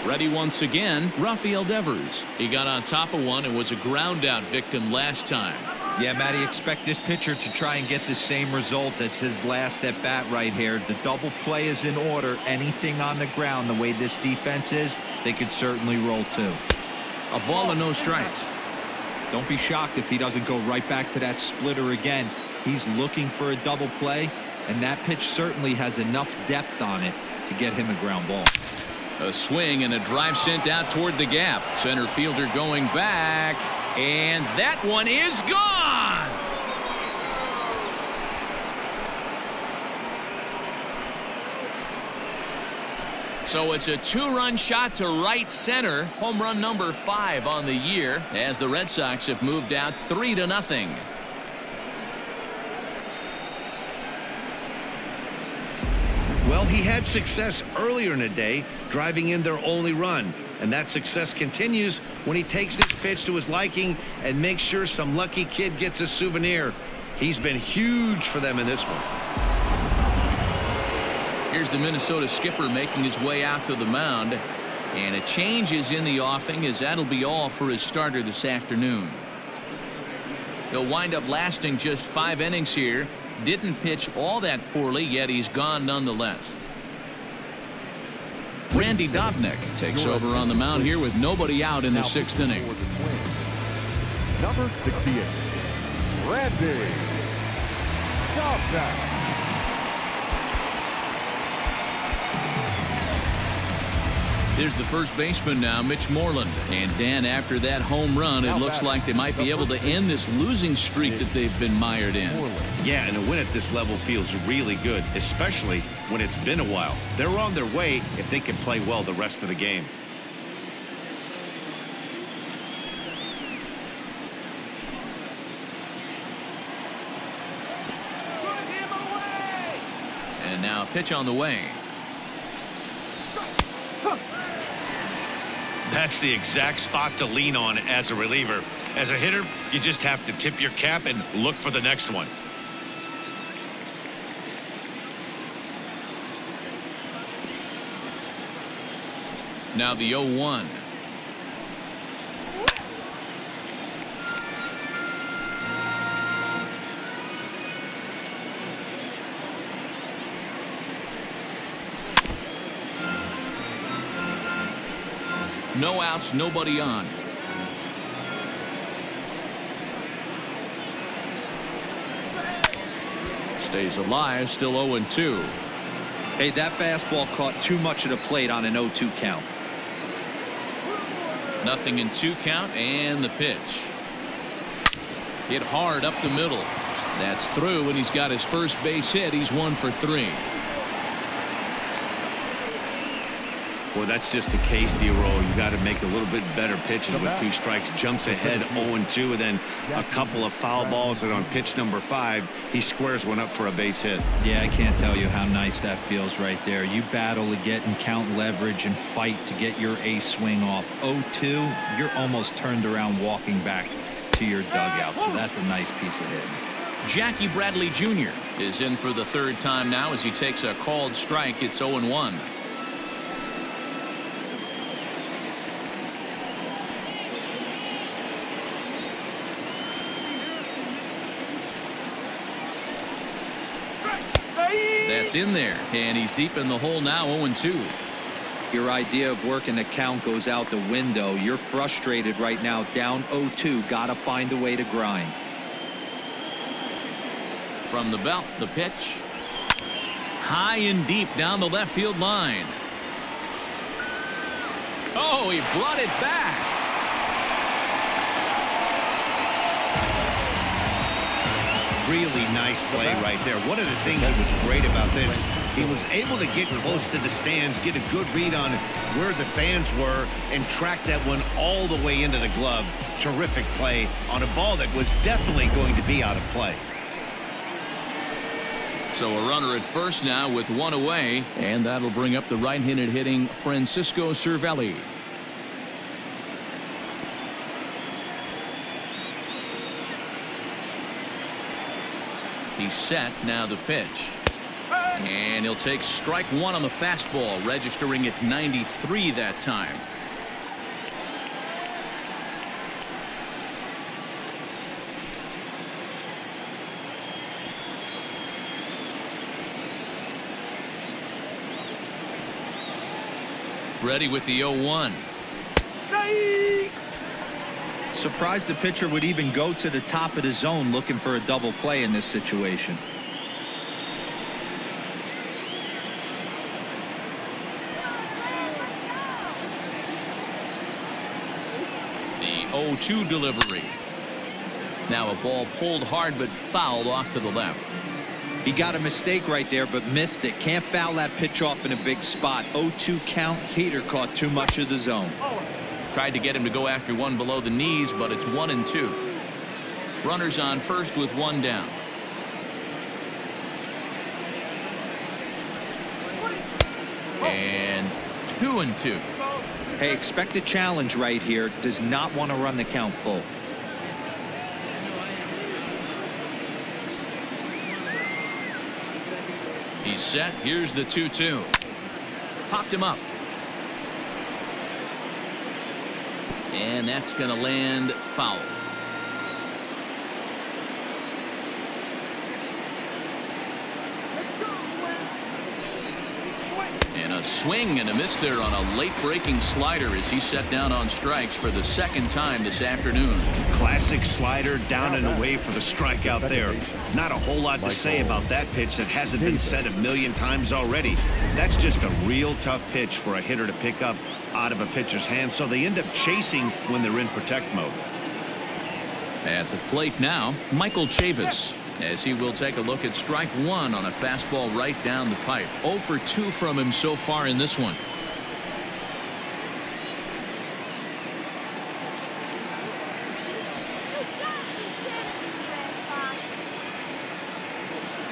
Ready once again, Rafael Devers. He got on top of one and was a ground out victim last time. Yeah, Matty, expect this pitcher to try and get the same result. That's his last at bat right here. The double play is in order. Anything on the ground, the way this defense is, they could certainly roll 2. A ball and no strikes. Don't be shocked if he doesn't go right back to that splitter again. He's looking for a double play, and that pitch certainly has enough depth on it to get him a ground ball. A swing and a drive sent out toward the gap. Center fielder going back, and that one is gone. So it's a 2-run shot to right center. Home run number 5 on the year, as the Red Sox have moved out 3-0. Well, he had success earlier in the day, driving in their only run. And that success continues when he takes this pitch to his liking and makes sure some lucky kid gets a souvenir. He's been huge for them in this one. Here's the Minnesota skipper making his way out to the mound. And a change is in the offing, as that'll be all for his starter this afternoon. He'll wind up lasting just 5 innings here. Didn't pitch all that poorly, yet he's gone nonetheless. Randy Dobnak takes over on the mound here with nobody out in the 6th inning. Number 68, Randy Dobnak. Here's the first baseman now, Mitch Moreland. And Dan, after that home run, it looks like they might be able to end this losing streak that they've been mired in. Yeah, and a win at this level feels really good, especially when it's been a while. They're on their way if they can play well the rest of the game. And now a pitch on the way. That's the exact spot to lean on as a reliever. As a hitter, you just have to tip your cap and look for the next one. Now the 0-1. No outs, nobody on. Stays alive, still 0-2. Hey, that fastball caught too much of the plate on an 0-2 count. Nothing in 2 count, and the pitch. Hit hard up the middle. That's through, and he's got his first base hit. He's 1 for 3. Well, that's just a case, D-Roll. You got to make a little bit better pitches with 2 strikes. Jumps ahead 0-2, and then a couple of foul balls, and on pitch number 5, he squares one up for a base hit. Yeah, I can't tell you how nice that feels right there. You battle to get and count leverage and fight to get your ace swing off. 0-2, you're almost turned around walking back to your dugout, so that's a nice piece of hitting. Jackie Bradley Jr. is in for the 3rd time now as he takes a called strike. It's 0-1. That's in there, and he's deep in the hole now. 0-2. Your idea of working the count goes out the window. You're frustrated right now, down 0-2. Gotta find a way to grind. From the belt, the pitch. High and deep down the left field line. Oh, he brought it back. Really nice play right there. One of the things that was great about this, he was able to get close to the stands, get a good read on where the fans were, and track that one all the way into the glove. Terrific play on a ball that was definitely going to be out of play. So a runner at first now with 1 away, and that'll bring up the right-handed hitting Francisco Cervelli. He's set, now the pitch. And he'll take strike 1 on the fastball, registering at 93 that time. Ready with the 0-1. Surprised the pitcher would even go to the top of the zone looking for a double play in this situation. The 0-2 delivery. Now a ball pulled hard but fouled off to the left. He got a mistake right there but missed it. Can't foul that pitch off in a big spot. 0-2 count. Hader caught too much of the zone. Tried to get him to go after one below the knees, but it's 1-2. Runners on first with 1 down. And 2-2. Hey, expect a challenge right here. Does not want to run the count full. He's set. Here's the 2-2. Popped him up. And that's going to land foul. And a swing and a miss there on a late breaking slider as he set down on strikes for the 2nd time this afternoon. Classic slider down and away for the strikeout there. Not a whole lot to say about that pitch that hasn't been said a million times already. That's just a real tough pitch for a hitter to pick up out of a pitcher's hand, so they end up chasing when they're in protect mode. At the plate now, Michael Chavis, as he will take a look at strike 1 on a fastball right down the pipe. 0 for 2 from him so far in this one.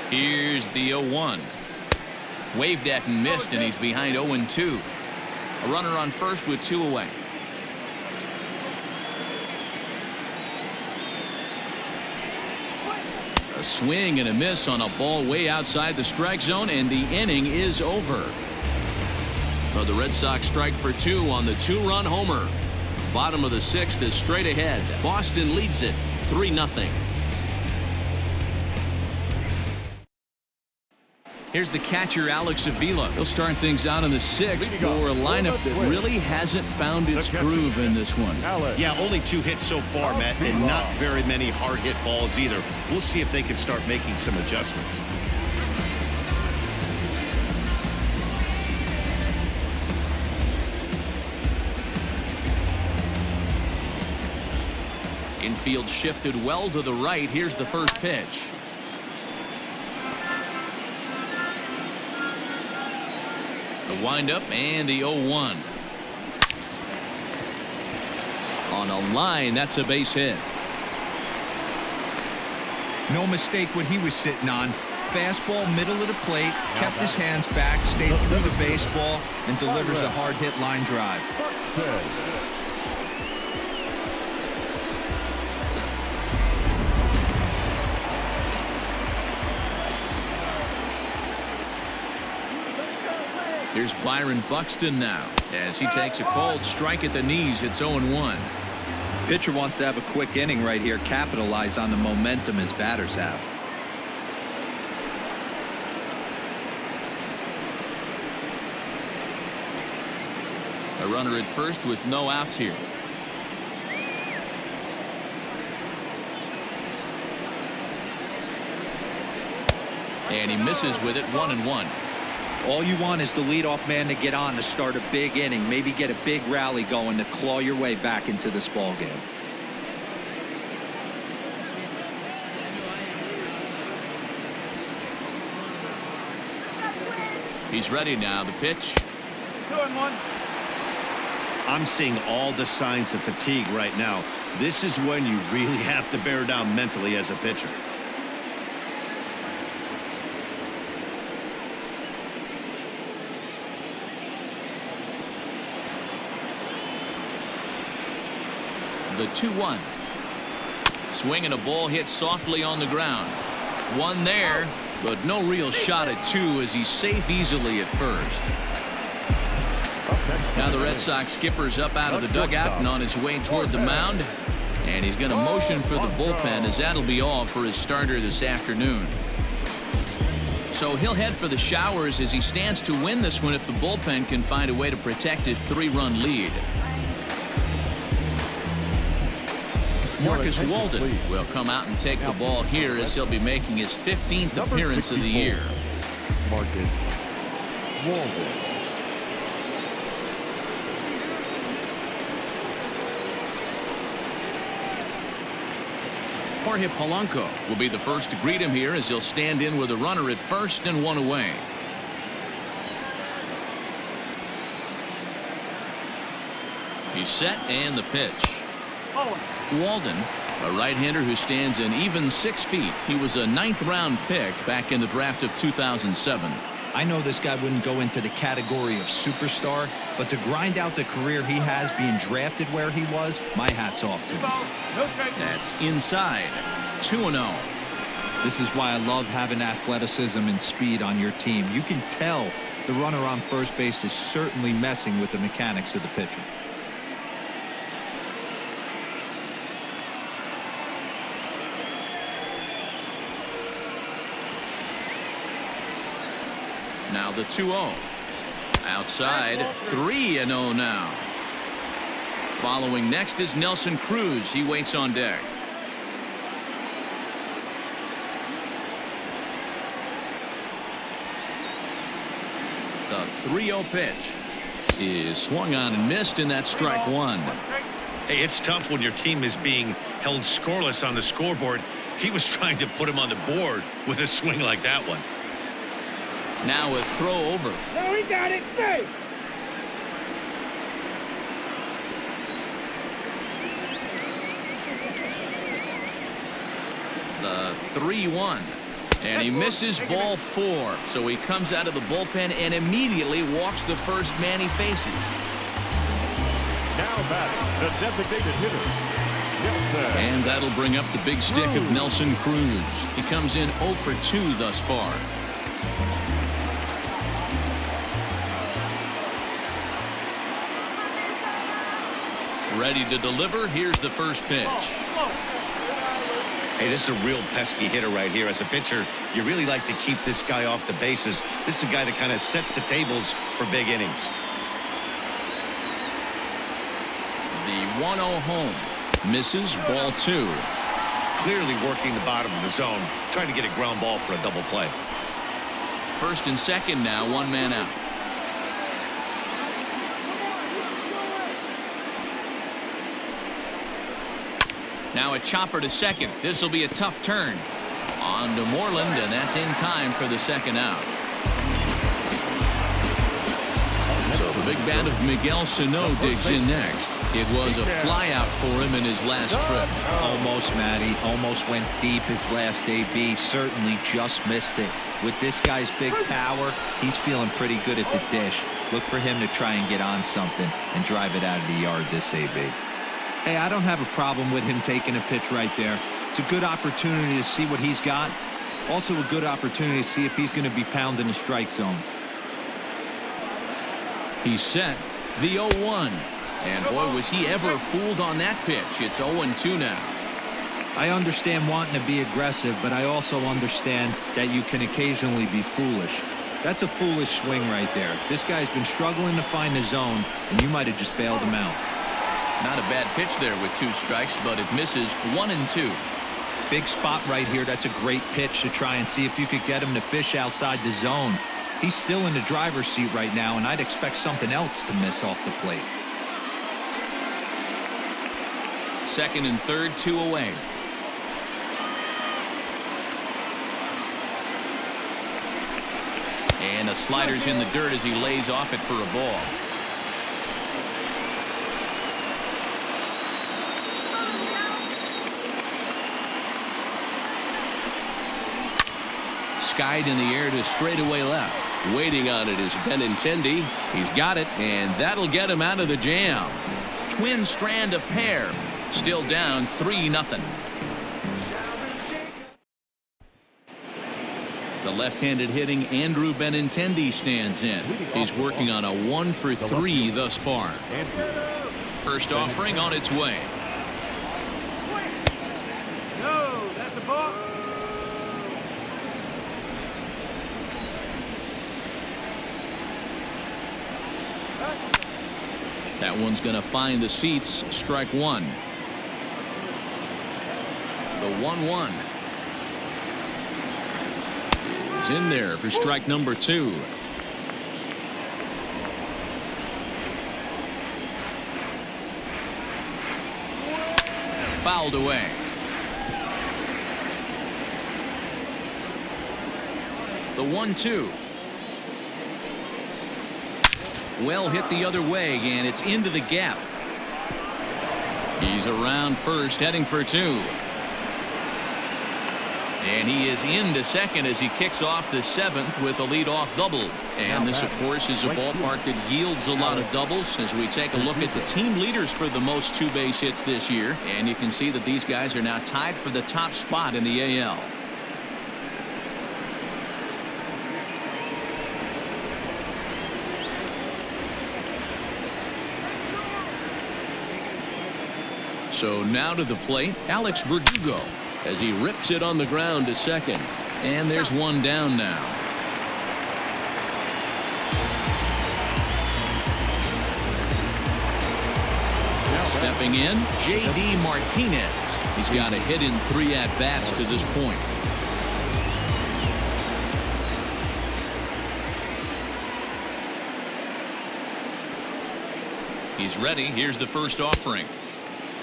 Here's the 0-1. Waved at and missed, and he's behind 0-2. A runner on first with 2 away. A swing and a miss on a ball way outside the strike zone, and the inning is over. So the Red Sox strike for 2 on the 2-run homer. Bottom of the 6th is straight ahead. Boston leads it 3-0. Here's the catcher, Alex Avila. He'll start things out in the 6th for a lineup that really hasn't found its groove in this one. Yeah, only 2 hits so far, Matt, and not very many hard hit balls either. We'll see if they can start making some adjustments. Infield shifted well to the right. Here's the first pitch. The windup and the 0-1. On a line, that's a base hit. No mistake what he was sitting on. Fastball, middle of the plate, kept his hands back, stayed through the baseball, and delivers a hard hit line drive. Here's Byron Buxton now as he takes a cold strike at the knees. It's 0-1. Pitcher wants to have a quick inning right here, capitalize on the momentum his batters have. A runner at first with no outs here. And he misses with it. 1-1. All you want is the leadoff man to get on to start a big inning, maybe get a big rally going to claw your way back into this ball game. He's ready now. The pitch. 2-1. I'm seeing all the signs of fatigue right now. This is when you really have to bear down mentally as a pitcher. The 2-1. Swing and a ball hit softly on the ground. One there, but no real shot at 2 as he's safe easily at first. Now the Red Sox skipper's up out of the dugout and on his way toward the mound. And he's going to motion for the bullpen as that'll be all for his starter this afternoon. So he'll head for the showers as he stands to win this one if the bullpen can find a way to protect his 3-run lead. Marcus Walden will come out and take the ball here as he'll be making his 15th appearance of the year. Marcus Walden. Jorge Polanco will be the first to greet him here as he'll stand in with a runner at first and 1 away. He's set and the pitch. Walden, a right-hander who stands an even 6 feet. He was a 9th-round pick back in the draft of 2007. I know this guy wouldn't go into the category of superstar, but to grind out the career he has being drafted where he was, my hat's off to him. That's inside. 2-0. This is why I love having athleticism and speed on your team. You can tell the runner on first base is certainly messing with the mechanics of the pitcher. Now the 2-0. Outside, 3-0 now. Following next is Nelson Cruz. He waits on deck. The 3-0 pitch is swung on and missed, and that's strike 1. Hey, it's tough when your team is being held scoreless on the scoreboard. He was trying to put him on the board with a swing like that one. Now a throw over. No, he got it. Safe. The 3-1. And he misses ball 4. So he comes out of the bullpen and immediately walks the first man he faces. Now batting, the designated hitter, Nelson. And that'll bring up the big stick of Nelson Cruz. He comes in 0 for 2 thus far. Ready to deliver. Here's the first pitch. Hey, this is a real pesky hitter right here. As a pitcher, you really like to keep this guy off the bases. This is a guy that kind of sets the tables for big innings. The 1-0 home. Misses, ball 2. Clearly working the bottom of the zone, trying to get a ground ball for a double play. First and second now, 1 man out. Now a chopper to second. This will be a tough turn. On to Moreland, and that's in time for the second out. So the big bat of Miguel Sano digs in next. It was a flyout for him in his last trip. Almost, Matty. Almost went deep his last AB. Certainly just missed it. With this guy's big power, he's feeling pretty good at the dish. Look for him to try and get on something and drive it out of the yard this AB. Hey, I don't have a problem with him taking a pitch right there. It's a good opportunity to see what he's got. Also a good opportunity to see if he's going to be pounding the strike zone. He's set. The 0-1. And boy, was he ever fooled on that pitch. It's 0-2 now. I understand wanting to be aggressive, but I also understand that you can occasionally be foolish. That's a foolish swing right there. This guy's been struggling to find the zone, and you might have just bailed him out. Not a bad pitch there with 2 strikes, but it misses 1-2. Big spot right here. That's a great pitch to try and see if you could get him to fish outside the zone. He's still in the driver's seat right now, and I'd expect something else to miss off the plate. Second and third, 2 away. And a slider's in the dirt as he lays off it for a ball. Skied in the air to straightaway left. Waiting on it is Benintendi. He's got it, and that'll get him out of the jam. Twins strand a pair. Still down 3-0. The left-handed hitting Andrew Benintendi stands in. He's working on a 1 for 3 thus far. First offering on its way. No, that's a ball. That one's going to find the seats. Strike 1. The 1-1 is in there for strike number 2. Fouled away. The 1-2. Well hit the other way, and it's into the gap. He's around first, heading for 2. And he is into second as he kicks off the 7th with a leadoff double. And this, of course, is a ballpark that yields a lot of doubles as we take a look at the team leaders for the most 2-base hits this year. And you can see that these guys are now tied for the top spot in the AL. So now to the plate, Alex Verdugo, as he rips it on the ground to second. And there's one down now. Stepping in, J.D. Martinez. He's got a hit in 3 at-bats to this point. He's ready. Here's the first offering.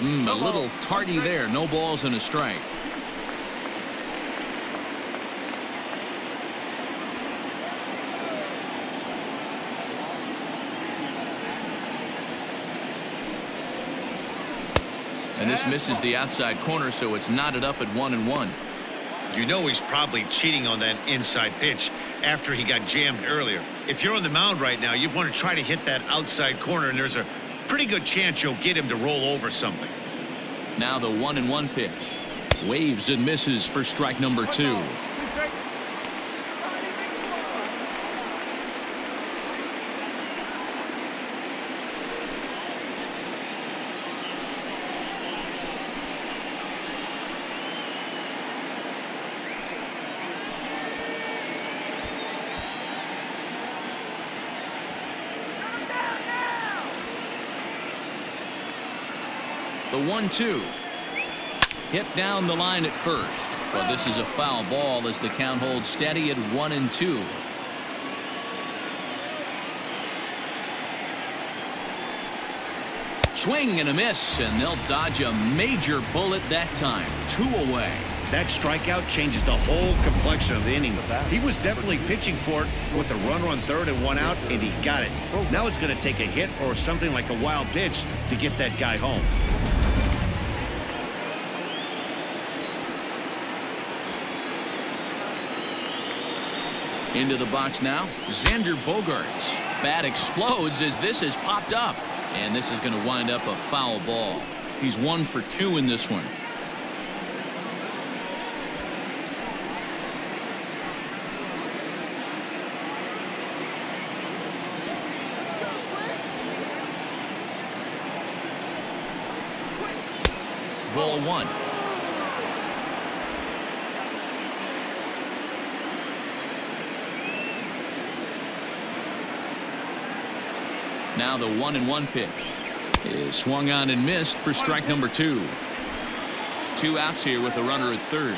A little tardy there. No balls and a strike. And this misses the outside corner, so it's knotted up at 1-1. You know he's probably cheating on that inside pitch after he got jammed earlier. If you're on the mound right now, you want to try to hit that outside corner, and there's a pretty good chance you'll get him to roll over something. Now the 1-1 pitch. Waves and misses for strike number 2. The 1-2. Hit down the line at first, but this is a foul ball as the count holds steady at 1-2. Swing and a miss, and they'll dodge a major bullet that time. 2 away. That strikeout changes the whole complexion of the inning. He was definitely pitching for it with a runner on third and 1 out, and he got it. Now it's going to take a hit or something like a wild pitch to get that guy home. Into the box now, Xander Bogaerts. Bat explodes as this has popped up, and this is going to wind up a foul ball. He's 1 for 2 in this one. Ball 1. Now the 1-1 pitch is swung on and missed for strike number 2. 2 outs here with a runner at third.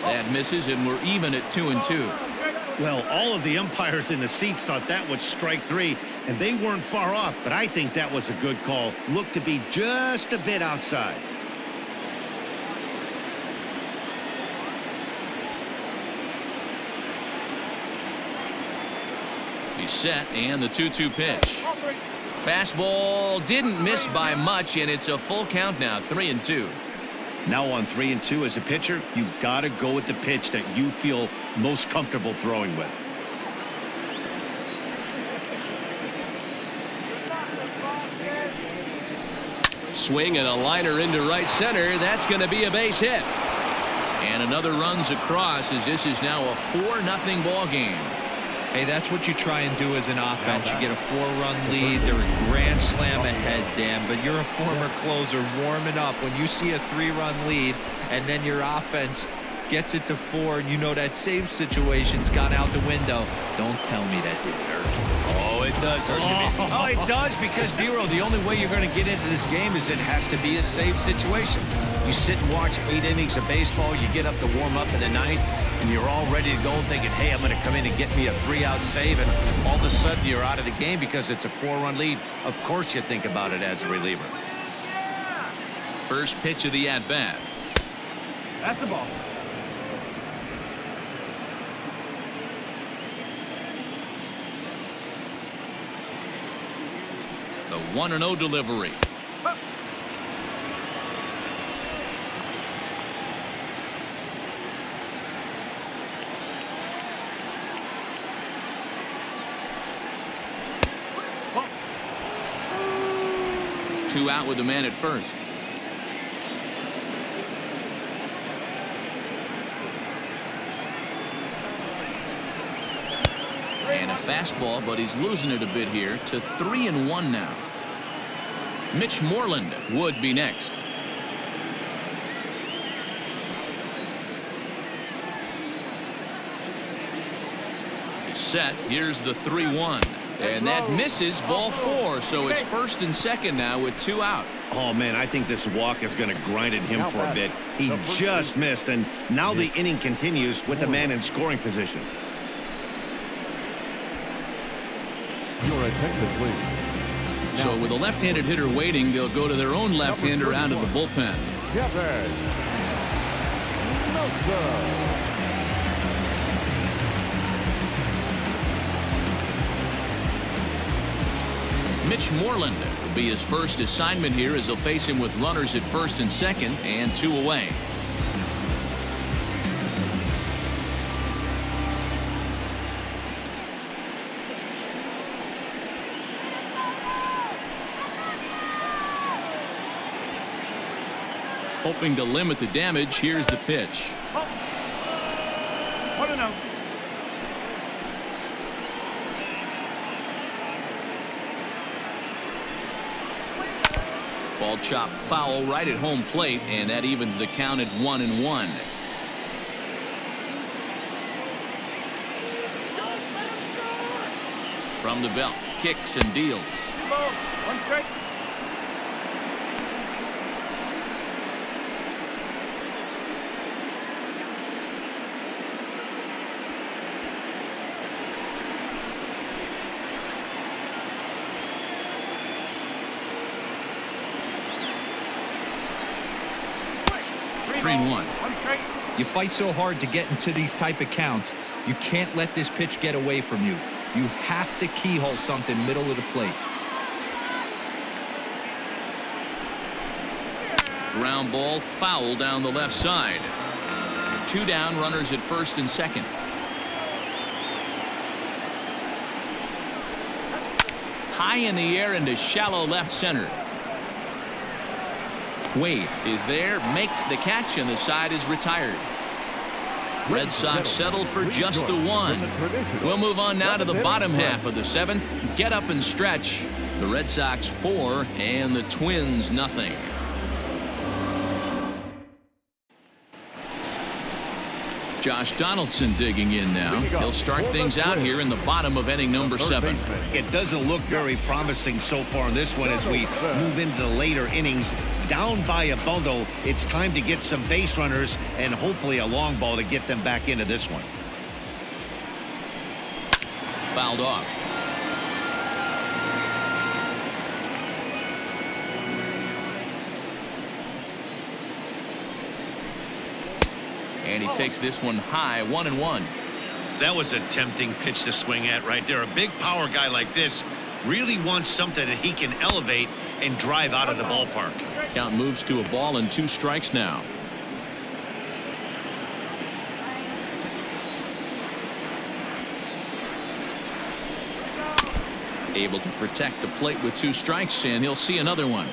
That misses, and we're even at 2-2. Well, all of the umpires in the seats thought that was strike 3, and they weren't far off, but I think that was a good call. Looked to be just a bit outside. He's set, and the 2-2 pitch. Fastball didn't miss by much, and it's a full count now, 3-2. Now on 3-2 as a pitcher, you got to go with the pitch that you feel most comfortable throwing with. Swing and a liner into right center. That's going to be a base hit. And another runs across as this is now a 4-0 ball game. Hey, that's what you try and do as an offense. You get a 4-run lead. They're a grand slam ahead, Dan, but you're a former closer warming up. When you see a 3-run lead and then your offense gets it to 4, and you know that save situation's gone out the window, don't tell me that didn't hurt. Oh, it does hurt you. Oh, it does, because, Dero, the only way you're going to get into this game is it has to be a save situation. You sit and watch 8 innings of baseball, you get up to warm up in the 9th, and you're all ready to go thinking, hey, I'm going to come in and get me a 3-out save, and all of a sudden you're out of the game because it's a 4-run lead. Of course you think about it as a reliever. First pitch of the at-bat. That's the ball. The 1-0 delivery. Two out with the man at first. And a fastball, but he's losing it a bit here to 3-1 now. Mitch Moreland would be next. He's set. Here's the 3-1. And that misses, ball 4. So it's first and second now with 2 out. Oh, man, I think this walk is going to grind at him for a bit. He just missed, and now the inning continues with the man in scoring position. Your attention, please. So with a left-handed hitter waiting, they'll go to their own left-hander out of the bullpen. Kevin Nelson. Mitch Moreland will be his first assignment here as they'll face him with runners at first and second and 2 away. Hoping to limit the damage, here's the pitch. 1-0. Ball chopped foul right at home plate, and that evens the count at 1-1. From the belt, kicks and deals. 1 strike. Three and 1. You fight so hard to get into these type of counts. You can't let this pitch get away from you. You have to keyhole something middle of the plate. Ground ball foul down the left side. 2 down, runners at first and second. High in the air into shallow left center. Wade is there, makes the catch, and the side is retired. Red Sox settle for just the one. We'll move on now to the bottom half of the 7th. Get up and stretch. The Red Sox 4 and the Twins nothing. Josh Donaldson digging in now. He'll start things out here in the bottom of inning number 7. It doesn't look very promising so far in this one as we move into the later innings. Down by a bundle, it's time to get some base runners and hopefully a long ball to get them back into this one. Fouled off. And he takes this one high, 1-1. That was a tempting pitch to swing at right there. A big power guy like this really wants something that he can elevate and drive out of the ballpark. Count moves to a ball and 2 strikes now. Able to protect the plate with 2 strikes, and he'll see another one.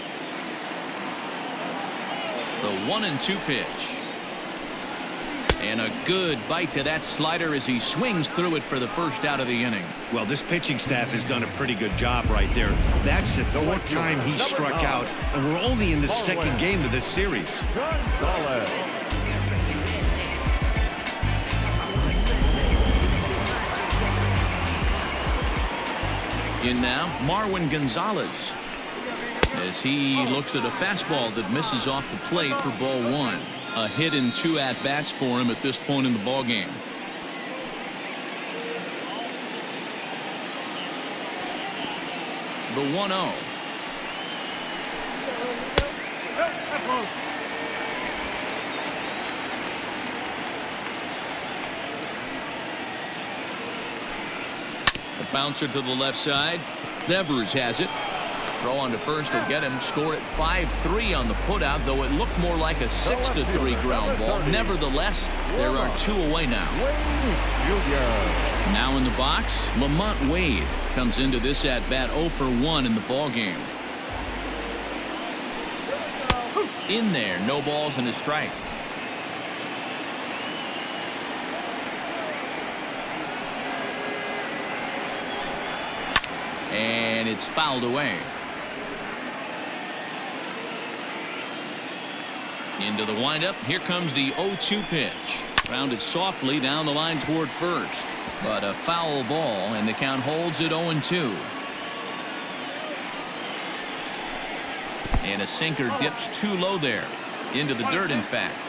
The 1-2 pitch. And a good bite to that slider as he swings through it for the first out of the inning. Well, this pitching staff has done a pretty good job right there. That's the 4th time he struck out, and we're only in the 2nd game of this series. In now, Marwin Gonzalez, as he looks at a fastball that misses off the plate for ball 1. A hit in 2 at-bats for him at this point in the ballgame. The 1-0. A bouncer to the left side. Devers has it. Throw on to first will get him. Score at 5-3 on the putout, though it looked more like a 6-3 ground ball. Nevertheless, there are 2 away now. Now in the box, Lamont Wade comes into this at-bat 0 for 1 in the ballgame. In there, no balls and a strike. And it's fouled away. Into the windup. Here comes the 0-2 pitch. Rounded softly down the line toward first. But a foul ball, and the count holds at 0-2. And a sinker dips too low there. Into the dirt, in fact.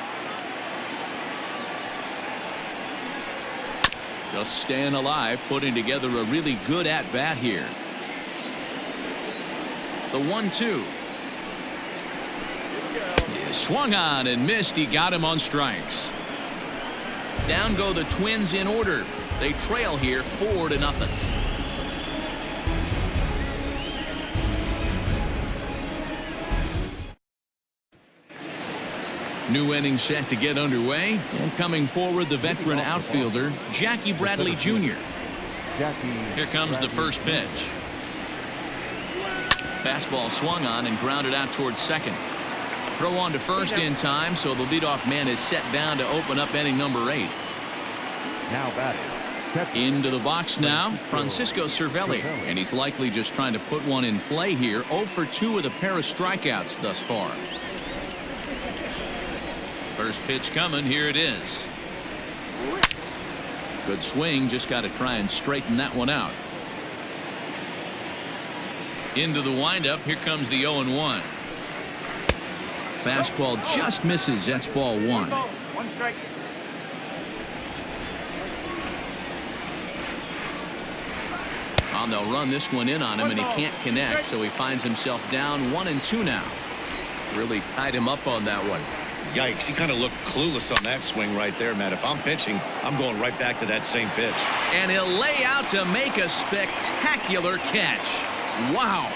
Just staying alive, putting together a really good at-bat here. The 1-2. Swung on and missed. He got him on strikes. Down go the Twins in order. They trail here 4-0. New inning set to get underway, and coming forward the veteran outfielder Jackie Bradley Jr. Here comes the first pitch. Fastball swung on and grounded out towards second. Throw on to first in time, so the leadoff man is set down to open up inning number 8. Now batting. Into the box now, Francisco Cervelli, and he's likely just trying to put one in play here. 0 for 2 with a pair of strikeouts thus far. First pitch coming, here it is. Good swing, just got to try and straighten that one out. Into the windup, here comes the 0-1. Fastball just misses, that's ball 1. 1 strike. They'll run this one in on him, and he can't connect, so he finds himself down 1-2 now. Really tied him up on that one. Yikes, he kind of looked clueless on that swing right there, Matt. If I'm pitching, I'm going right back to that same pitch. And he'll lay out to make a spectacular catch. Wow.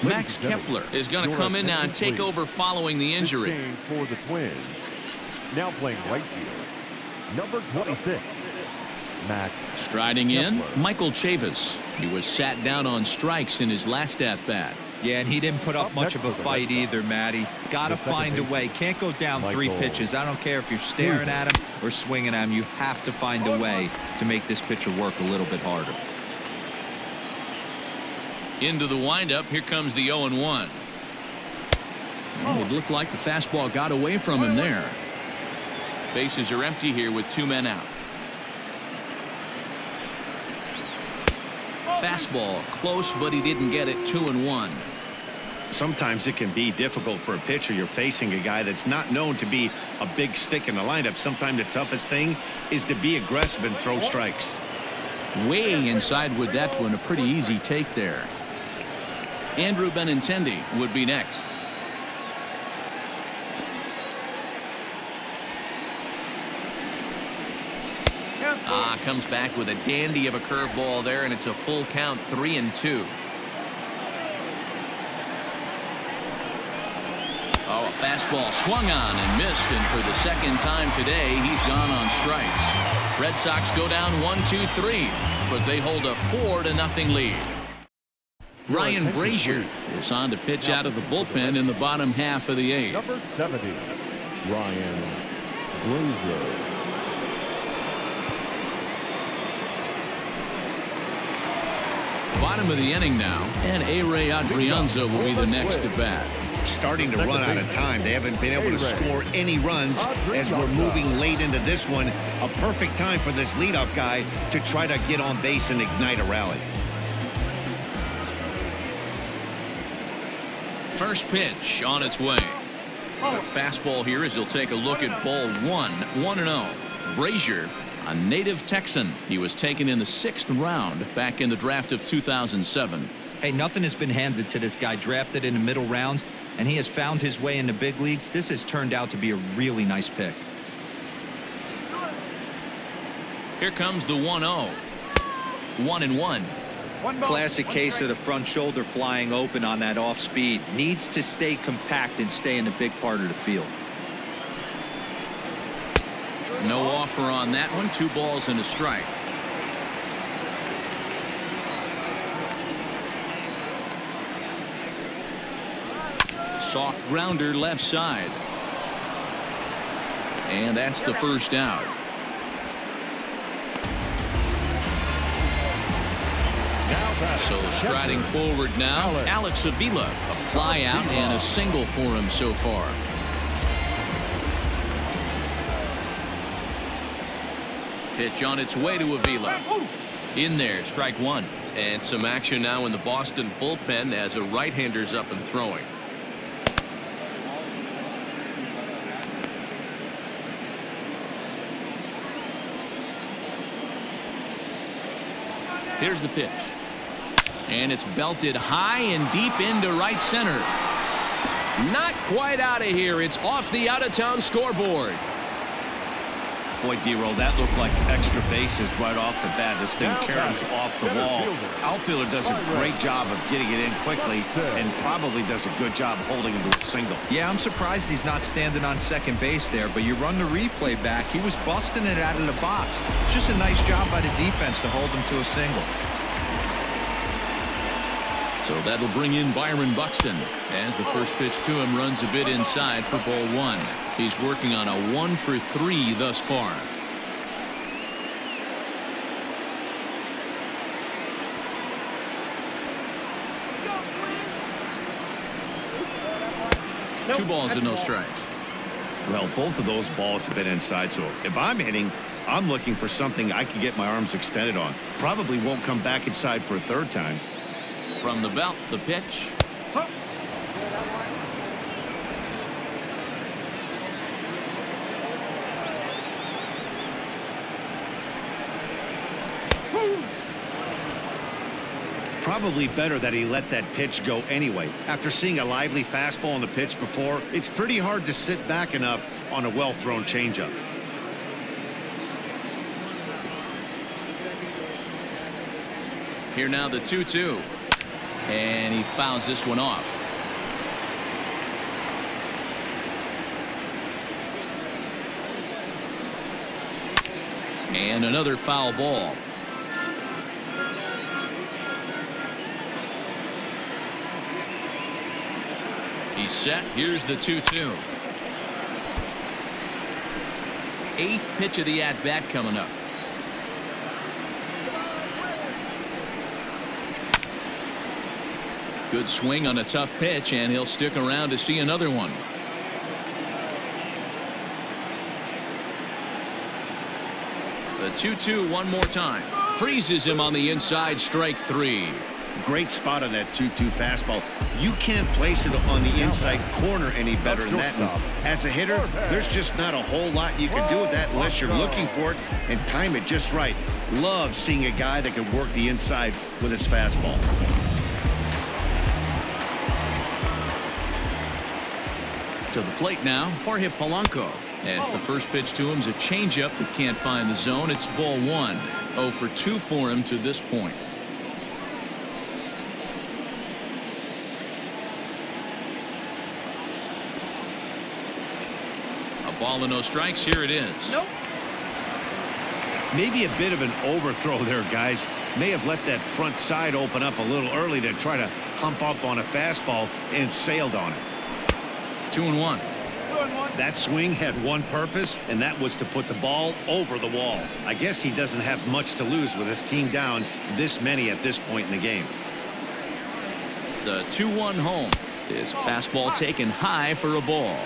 Max Kepler is going to come in now and take over following the injury. Change for the Twins. Now playing right field, number 26, Max. Striding in, Kepler. Michael Chavis. He was sat down on strikes in his last at-bat. Yeah, and he didn't put up much of a fight either, Matty. Got to find a way. Can't go down 3 pitches. I don't care if you're staring at him or swinging at him. You have to find a way to make this pitcher work a little bit harder. Into the windup, here comes the 0-1. And it looked like the fastball got away from him there. Bases are empty here with 2 men out. Fastball close, but he didn't get it. 2-1. Sometimes it can be difficult for a pitcher. You're facing a guy that's not known to be a big stick in the lineup. Sometimes the toughest thing is to be aggressive and throw strikes. Way inside with that one. A pretty easy take there. Andrew Benintendi would be next. Comes back with a dandy of a curveball there, and it's a full count. 3-2. Oh, a fastball swung on and missed, and for the second time today, he's gone on strikes. Red Sox go down 1-2-3, but they hold a 4-0 lead. Ryan Brazier is on to pitch out of the bullpen in the bottom half of the 8th. Number 70, Ryan Brazier. Bottom of the inning now, and A-Ray Adrianza will be the next to bat. Starting to run out of time. They haven't been able to score any runs as we're moving late into this one. A perfect time for this leadoff guy to try to get on base and ignite a rally. First pitch on its way. A fastball here as he'll take a look at ball 1. 1-0. Brazier, a native Texan. He was taken in the 6th round back in the draft of 2007. Hey, nothing has been handed to this guy. Drafted in the middle rounds, and he has found his way in the big leagues. This has turned out to be a really nice pick. Here comes the 1-0. 1-1. Classic case of the front shoulder flying open on that off speed. Needs to stay compact and stay in the big part of the field. No offer on that one. 2 balls and a strike. Soft grounder left side. And that's the first out. So striding forward now, Alex Avila, a fly out and a single for him so far. Pitch on its way to Avila. In there, strike 1. And some action now in the Boston bullpen as a right-hander's up and throwing. Here's the pitch. And it's belted high and deep into right center. Not quite out of here. It's off the out-of-town scoreboard. Boy, D-Roll, that looked like extra bases right off the bat. This thing caroms off the wall. Outfielder does a great job of getting it in quickly and probably does a good job holding him to a single. Yeah, I'm surprised he's not standing on second base there, but you run the replay back. He was busting it out of the box. It's just a nice job by the defense to hold him to a single. So that'll bring in Byron Buxton as the first pitch to him runs a bit inside for ball one. He's working on a 1-for-3 thus far. Two balls and no strikes. Well, both of those balls have been inside, so if I'm hitting, I'm looking for something I can get my arms extended on. Probably won't come back inside for a third time. From the belt, the pitch. Probably better that he let that pitch go anyway. After seeing a lively fastball on the pitch before, it's pretty hard to sit back enough on a well-thrown changeup. Here now the 2-2. And he fouls this one off. And another foul ball. He's set. Here's the 2-2. Eighth pitch of the at-bat coming up. Good swing on a tough pitch, and he'll stick around to see another one. The 2-2 one more time. Freezes him on the inside, strike three. Great spot on that 2-2 fastball. You can't place it on the inside corner any better than that. And as a hitter, there's just not a whole lot you can do with that unless you're looking for it and time it just right. Love seeing a guy that can work the inside with his fastball. To the plate now, Jorge Polanco. As the first pitch to him is a changeup that can't find the zone. It's ball one. 0 for 2 for him to this point. A ball and no strikes. Here it is. Nope. Maybe a bit of an overthrow there, guys. May have let that front side open up a little early to try to hump up on a fastball and sailed on it. 2-1. That swing had one purpose, and that was to put the ball over the wall. I guess he doesn't have much to lose with his team down this many at this point in the game. The 2-1 home is a fastball taken high for a ball.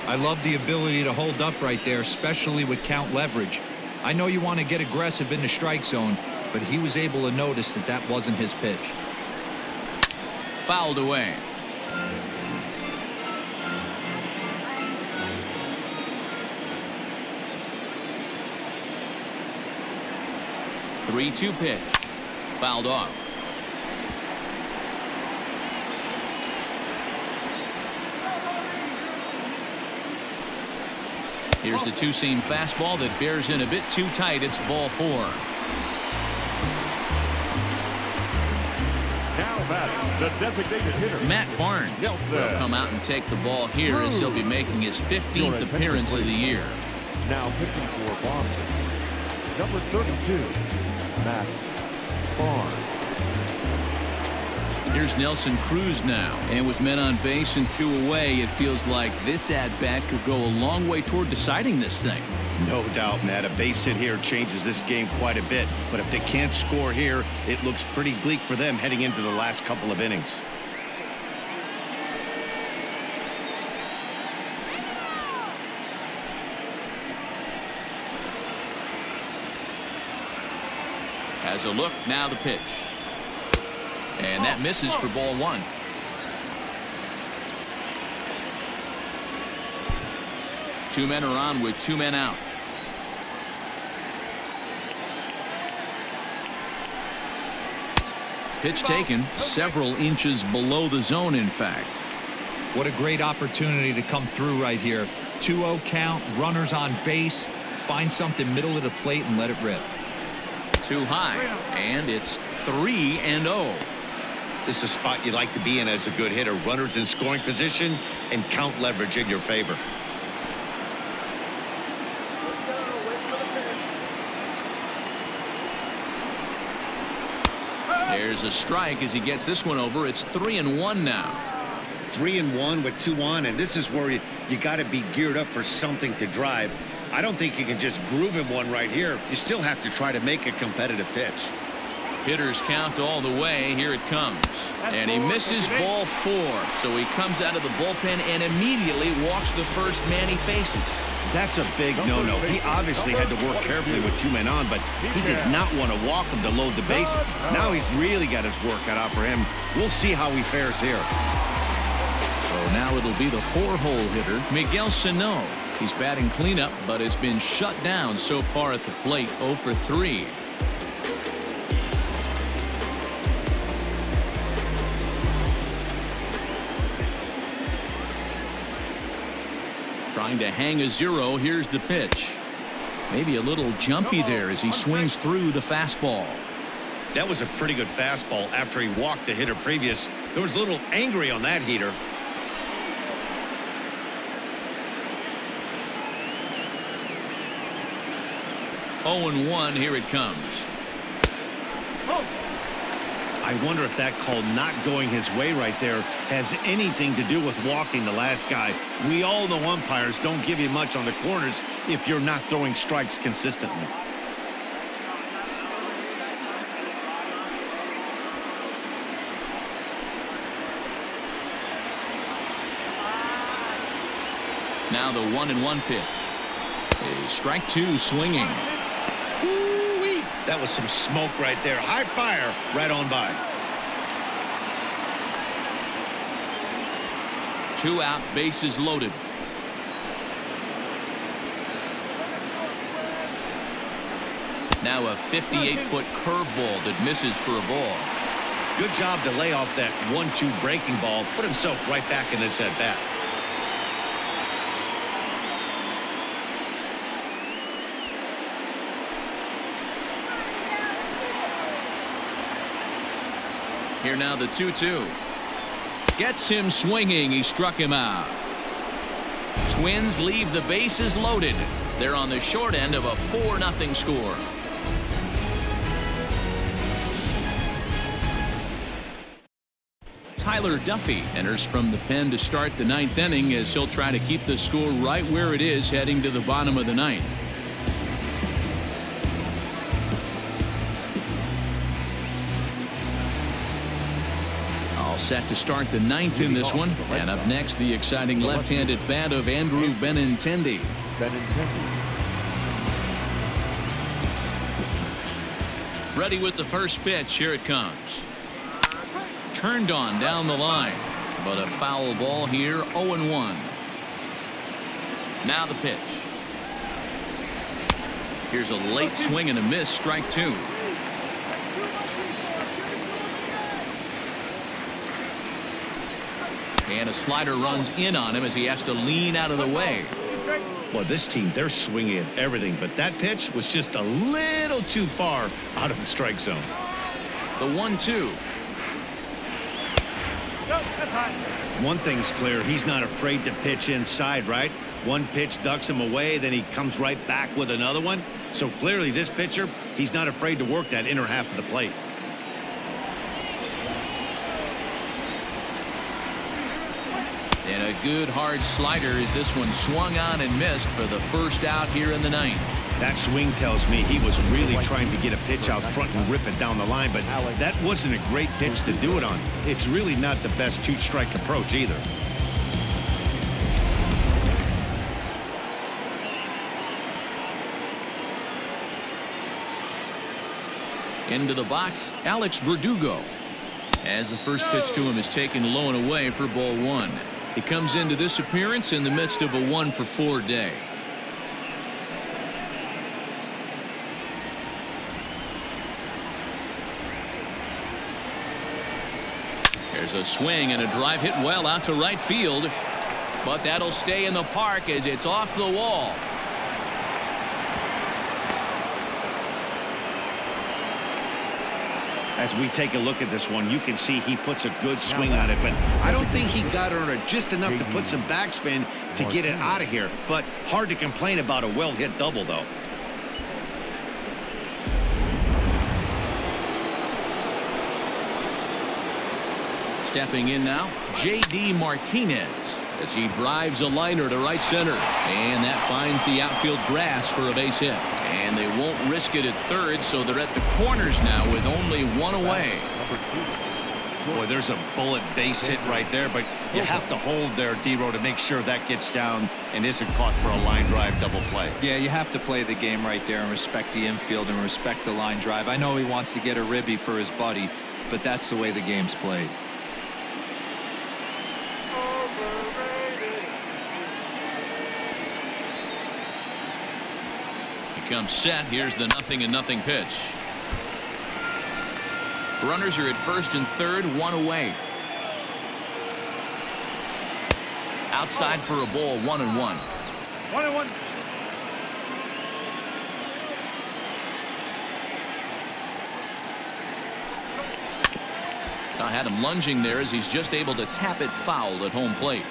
I love the ability to hold up right there, especially with count leverage. I know you want to get aggressive in the strike zone, but he was able to notice that that wasn't his pitch. Fouled away. The 3-2 pitch. Fouled off. Here's the two-seam fastball that bears in a bit too tight. It's ball 4. Now batting, the designated hitter. Matt Barnes will come out and take the ball here as he'll be making his 15th appearance of the year. Now pitching for Boston, number 32, Matt Barnes. Here's Nelson Cruz now, and with men on base and 2 away, it feels like this at-bat could go a long way toward deciding this thing. No doubt, Matt. A base hit here changes this game quite a bit, but if they can't score here, it looks pretty bleak for them heading into the last couple of innings. Has a look, now the pitch. And that misses for ball 1. Two men are on with 2 men out. Pitch taken several inches below the zone, in fact. What a great opportunity to come through right here. 2-0 count, runners on base. Find something middle of the plate and let it rip. Too high, and it's 3-0. This is a spot you like to be in as a good hitter. Runners in scoring position and count leverage in your favor. There's a strike as he gets this one over. It's 3-1 now. 3-1 with 2 on, and this is where you got to be geared up for something to drive. I don't think you can just groove him one right here. You still have to try to make a competitive pitch. Hitters count all the way. Here it comes. And he misses ball 4. So he comes out of the bullpen and immediately walks the first man he faces. That's a big no-no. He obviously had to work carefully with 2 men on, but he did not want to walk him to load the bases. Now he's really got his work cut out for him. We'll see how he fares here. So now it'll be the 4-hole hitter, Miguel Sano. He's batting cleanup, but has been shut down so far at the plate, 0 for 3. Trying to hang a 0. Here's the pitch. Maybe a little jumpy there as he swings through the fastball. That was a pretty good fastball after he walked the hitter previous. There was a little angry on that heater. Oh, 0-1. Here it comes. I wonder if that call not going his way right there has anything to do with walking the last guy. We all know umpires don't give you much on the corners if you're not throwing strikes consistently. Now the 1-1 pitch. Strike 2 swinging. Woo-wee. That was some smoke right there. High fire right on by. 2 out, bases loaded. Now a 58-foot curveball that misses for a ball. Good job to lay off that 1-2 breaking ball. Put himself right back in his at bat. Here now the 2-2. Gets him swinging. He struck him out. Twins leave the bases loaded. They're on the short end of a 4-0 score. Tyler Duffy enters from the pen to start the 9th inning as he'll try to keep the score right where it is heading to the bottom of the 9th. All set to start the 9th in this one. And up next, the exciting left-handed bat of Andrew Benintendi. Ready with the first pitch. Here it comes. Turned on down the line, but a foul ball here. 0-1. Now the pitch. Here's a late swing and a miss. Strike 2. And a slider runs in on him as he has to lean out of the way. Well, this team, they're swinging at everything, but that pitch was just a little too far out of the strike zone. The 1-2. One thing's clear, he's not afraid to pitch inside, right? One pitch ducks him away, then he comes right back with another one. So clearly this pitcher, he's not afraid to work that inner half of the plate. And a good hard slider as this one swung on and missed for the first out here in the 9th. That swing tells me he was really trying to get a pitch out front and rip it down the line, but that wasn't a great pitch to do it on. It's really not the best 2-strike approach either. Into the box, Alex Verdugo. As the first pitch to him is taken low and away for ball 1. He comes into this appearance in the midst of a 1-for-4 day. There's a swing and a drive hit well out to right field. But that'll stay in the park as it's off the wall. As we take a look at this one, you can see he puts a good swing on it, but I don't think he got it on it just enough to put some backspin to get it out of here. But hard to complain about a well-hit double, though. Stepping in now, J.D. Martinez as he drives a liner to right center. And that finds the outfield grass for a base hit. And they won't risk it at third, so they're at the corners now with only one away. Boy, there's a bullet base hit right there, but you have to hold there, D-Row, to make sure that gets down and isn't caught for a line drive double play. Yeah, you have to play the game right there and respect the infield and respect the line drive. I know he wants to get a ribby for his buddy, but that's the way the game's played. Comes set. Here's the 0-0 pitch. Runners are at first and third, one away. Outside for a ball, 1-1. 1-1. I had him lunging there as he's just able to tap it foul at home plate.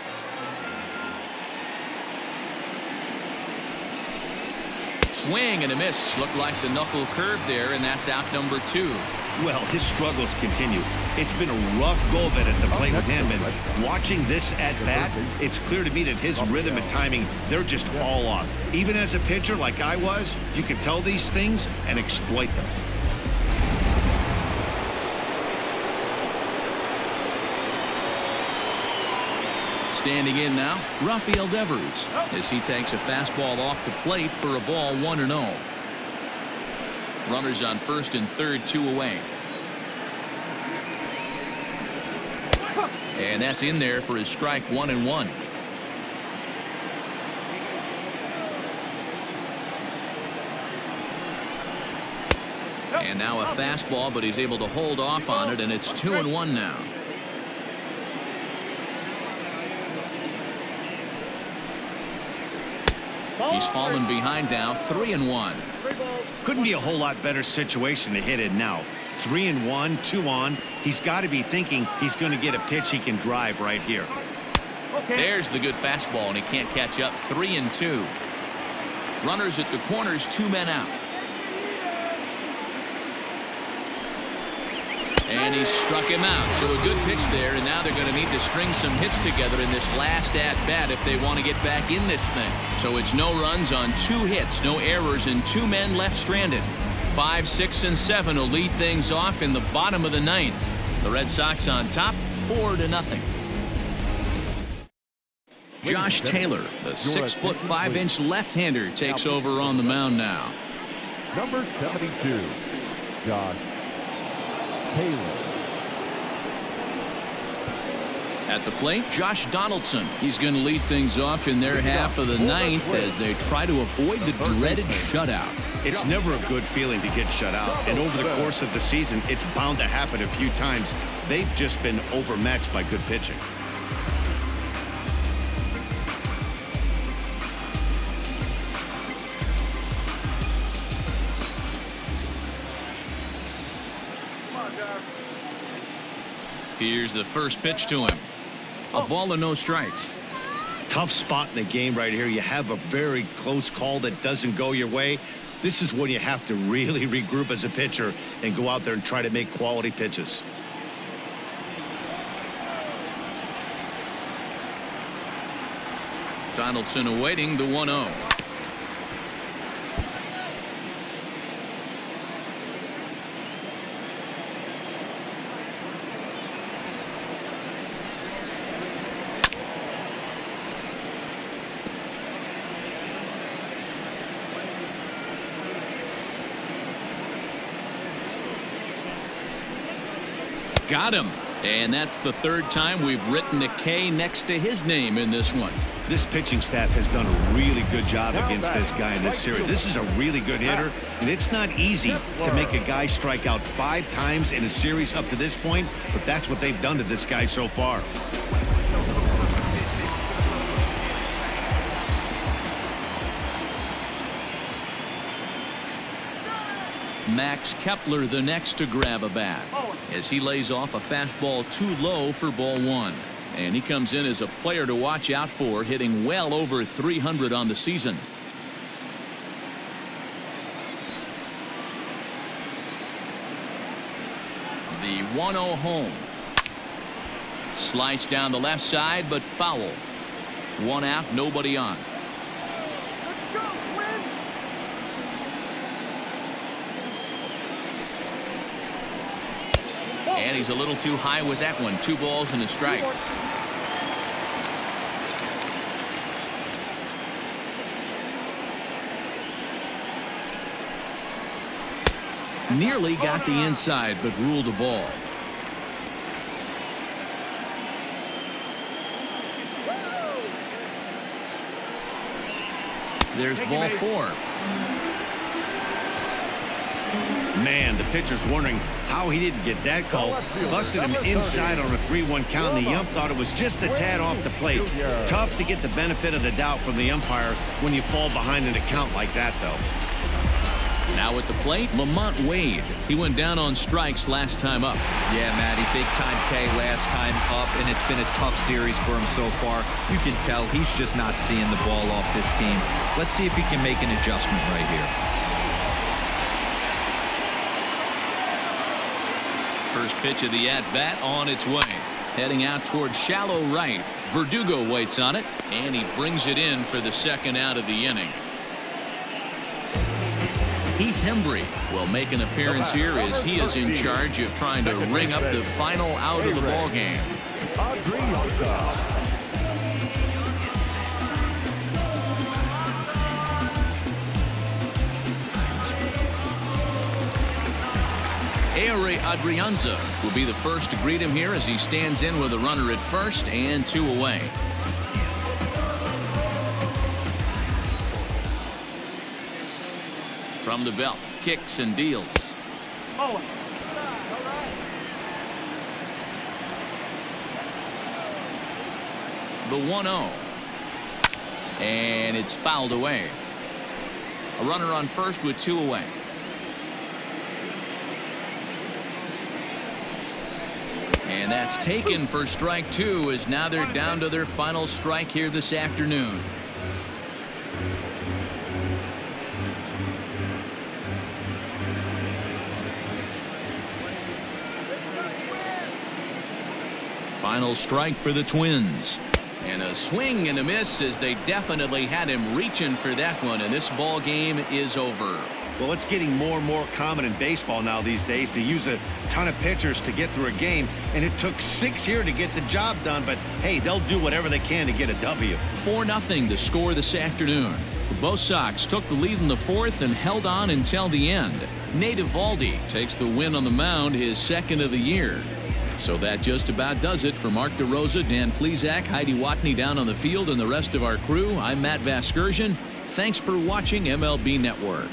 Swing and a miss. Looked like the knuckle curve there, and that's out number 2. Well, his struggles continue. It's been a rough go of it at the plate with him, and watching this at bat, it's clear to me that his rhythm and timing, they're just all off. Even as a pitcher like I was, you can tell these things and exploit them. Standing in now, Rafael Devers as he takes a fastball off the plate for a ball, 1-0. Runners on first and third, 2 away. And that's in there for his strike, 1-1. And now a fastball, but he's able to hold off on it, and it's 2-1 now. He's fallen behind now, 3-1. Couldn't be a whole lot better situation to hit it now. 3-1, 2 on. He's got to be thinking he's going to get a pitch he can drive right here. There's the good fastball, and he can't catch up. 3-2. Runners at the corners, 2 men out. And he struck him out. So a good pitch there, and now they're going to need to string some hits together in this last at-bat if they want to get back in this thing. So it's no runs on 2 hits, no errors, and 2 men left stranded. 5, 6, and 7 will lead things off in the bottom of the 9th. The Red Sox on top, 4-0. Josh Taylor, the 6-foot 5-inch left-hander, takes over on the mound now. Number 72, Josh Taylor. At the plate, Josh Donaldson. He's going to lead things off in their half of the 9th as they try to avoid the dreaded shutout. It's never a good feeling to get shut out, and over the course of the season, it's bound to happen a few times. They've just been overmatched by good pitching. Here's the first pitch to him. A ball and no strikes. Tough spot in the game right here. You have a very close call that doesn't go your way. This is when you have to really regroup as a pitcher and go out there and try to make quality pitches. Donaldson awaiting the 1-0. Got him. And that's the 3rd time we've written a K next to his name in this one. This pitching staff has done a really good job against this guy in this series. This is a really good hitter, and it's not easy to make a guy strike out 5 times in a series up to this point, but that's what they've done to this guy so far. Max Kepler the next to grab a bat as he lays off a fastball too low for ball 1. And he comes in as a player to watch out for, hitting well over 300 on the season. The 1-0 home. Slice down the left side, but foul. 1 out, nobody on. And he's a little too high with that one. 2 balls and a strike. Nearly got the inside, but ruled a ball. There's ball 4. Man, the pitcher's wondering how he didn't get that call. Busted him inside on a 3-1 count, and the ump thought it was just a tad off the plate. Tough to get the benefit of the doubt from the umpire when you fall behind in a count like that, though. Now at the plate, Lamont Wade. He went down on strikes last time up. Yeah, Matty, big time K last time up, and it's been a tough series for him so far. You can tell he's just not seeing the ball off this team. Let's see if he can make an adjustment right here. First pitch of the at-bat on its way. Heading out towards shallow right. Verdugo waits on it, and he brings it in for the second out of the inning. Heath Hembry will make an appearance here as he is in charge of trying to ring up the final out of the ball game. Ehire Adrianza will be the first to greet him here as he stands in with a runner at first and 2 away. From the belt, kicks and deals. The 1-0. And it's fouled away. A runner on first with 2 away. And that's taken for strike 2 as now they're down to their final strike here this afternoon. Final strike for the Twins. And a swing and a miss as they definitely had him reaching for that one, and this ball game is over. Well, it's getting more and more common in baseball now these days to use a ton of pitchers to get through a game, and it took 6 here to get the job done, but hey, they'll do whatever they can to get a W. 4-0 the score this afternoon. Both Sox took the lead in the 4th and held on until the end. Nate Eovaldi takes the win on the mound, his 2nd of the year. So that just about does it for Mark DeRosa, Dan Plesac, Heidi Watney down on the field, and the rest of our crew. I'm Matt Vasgersian. Thanks for watching MLB Network.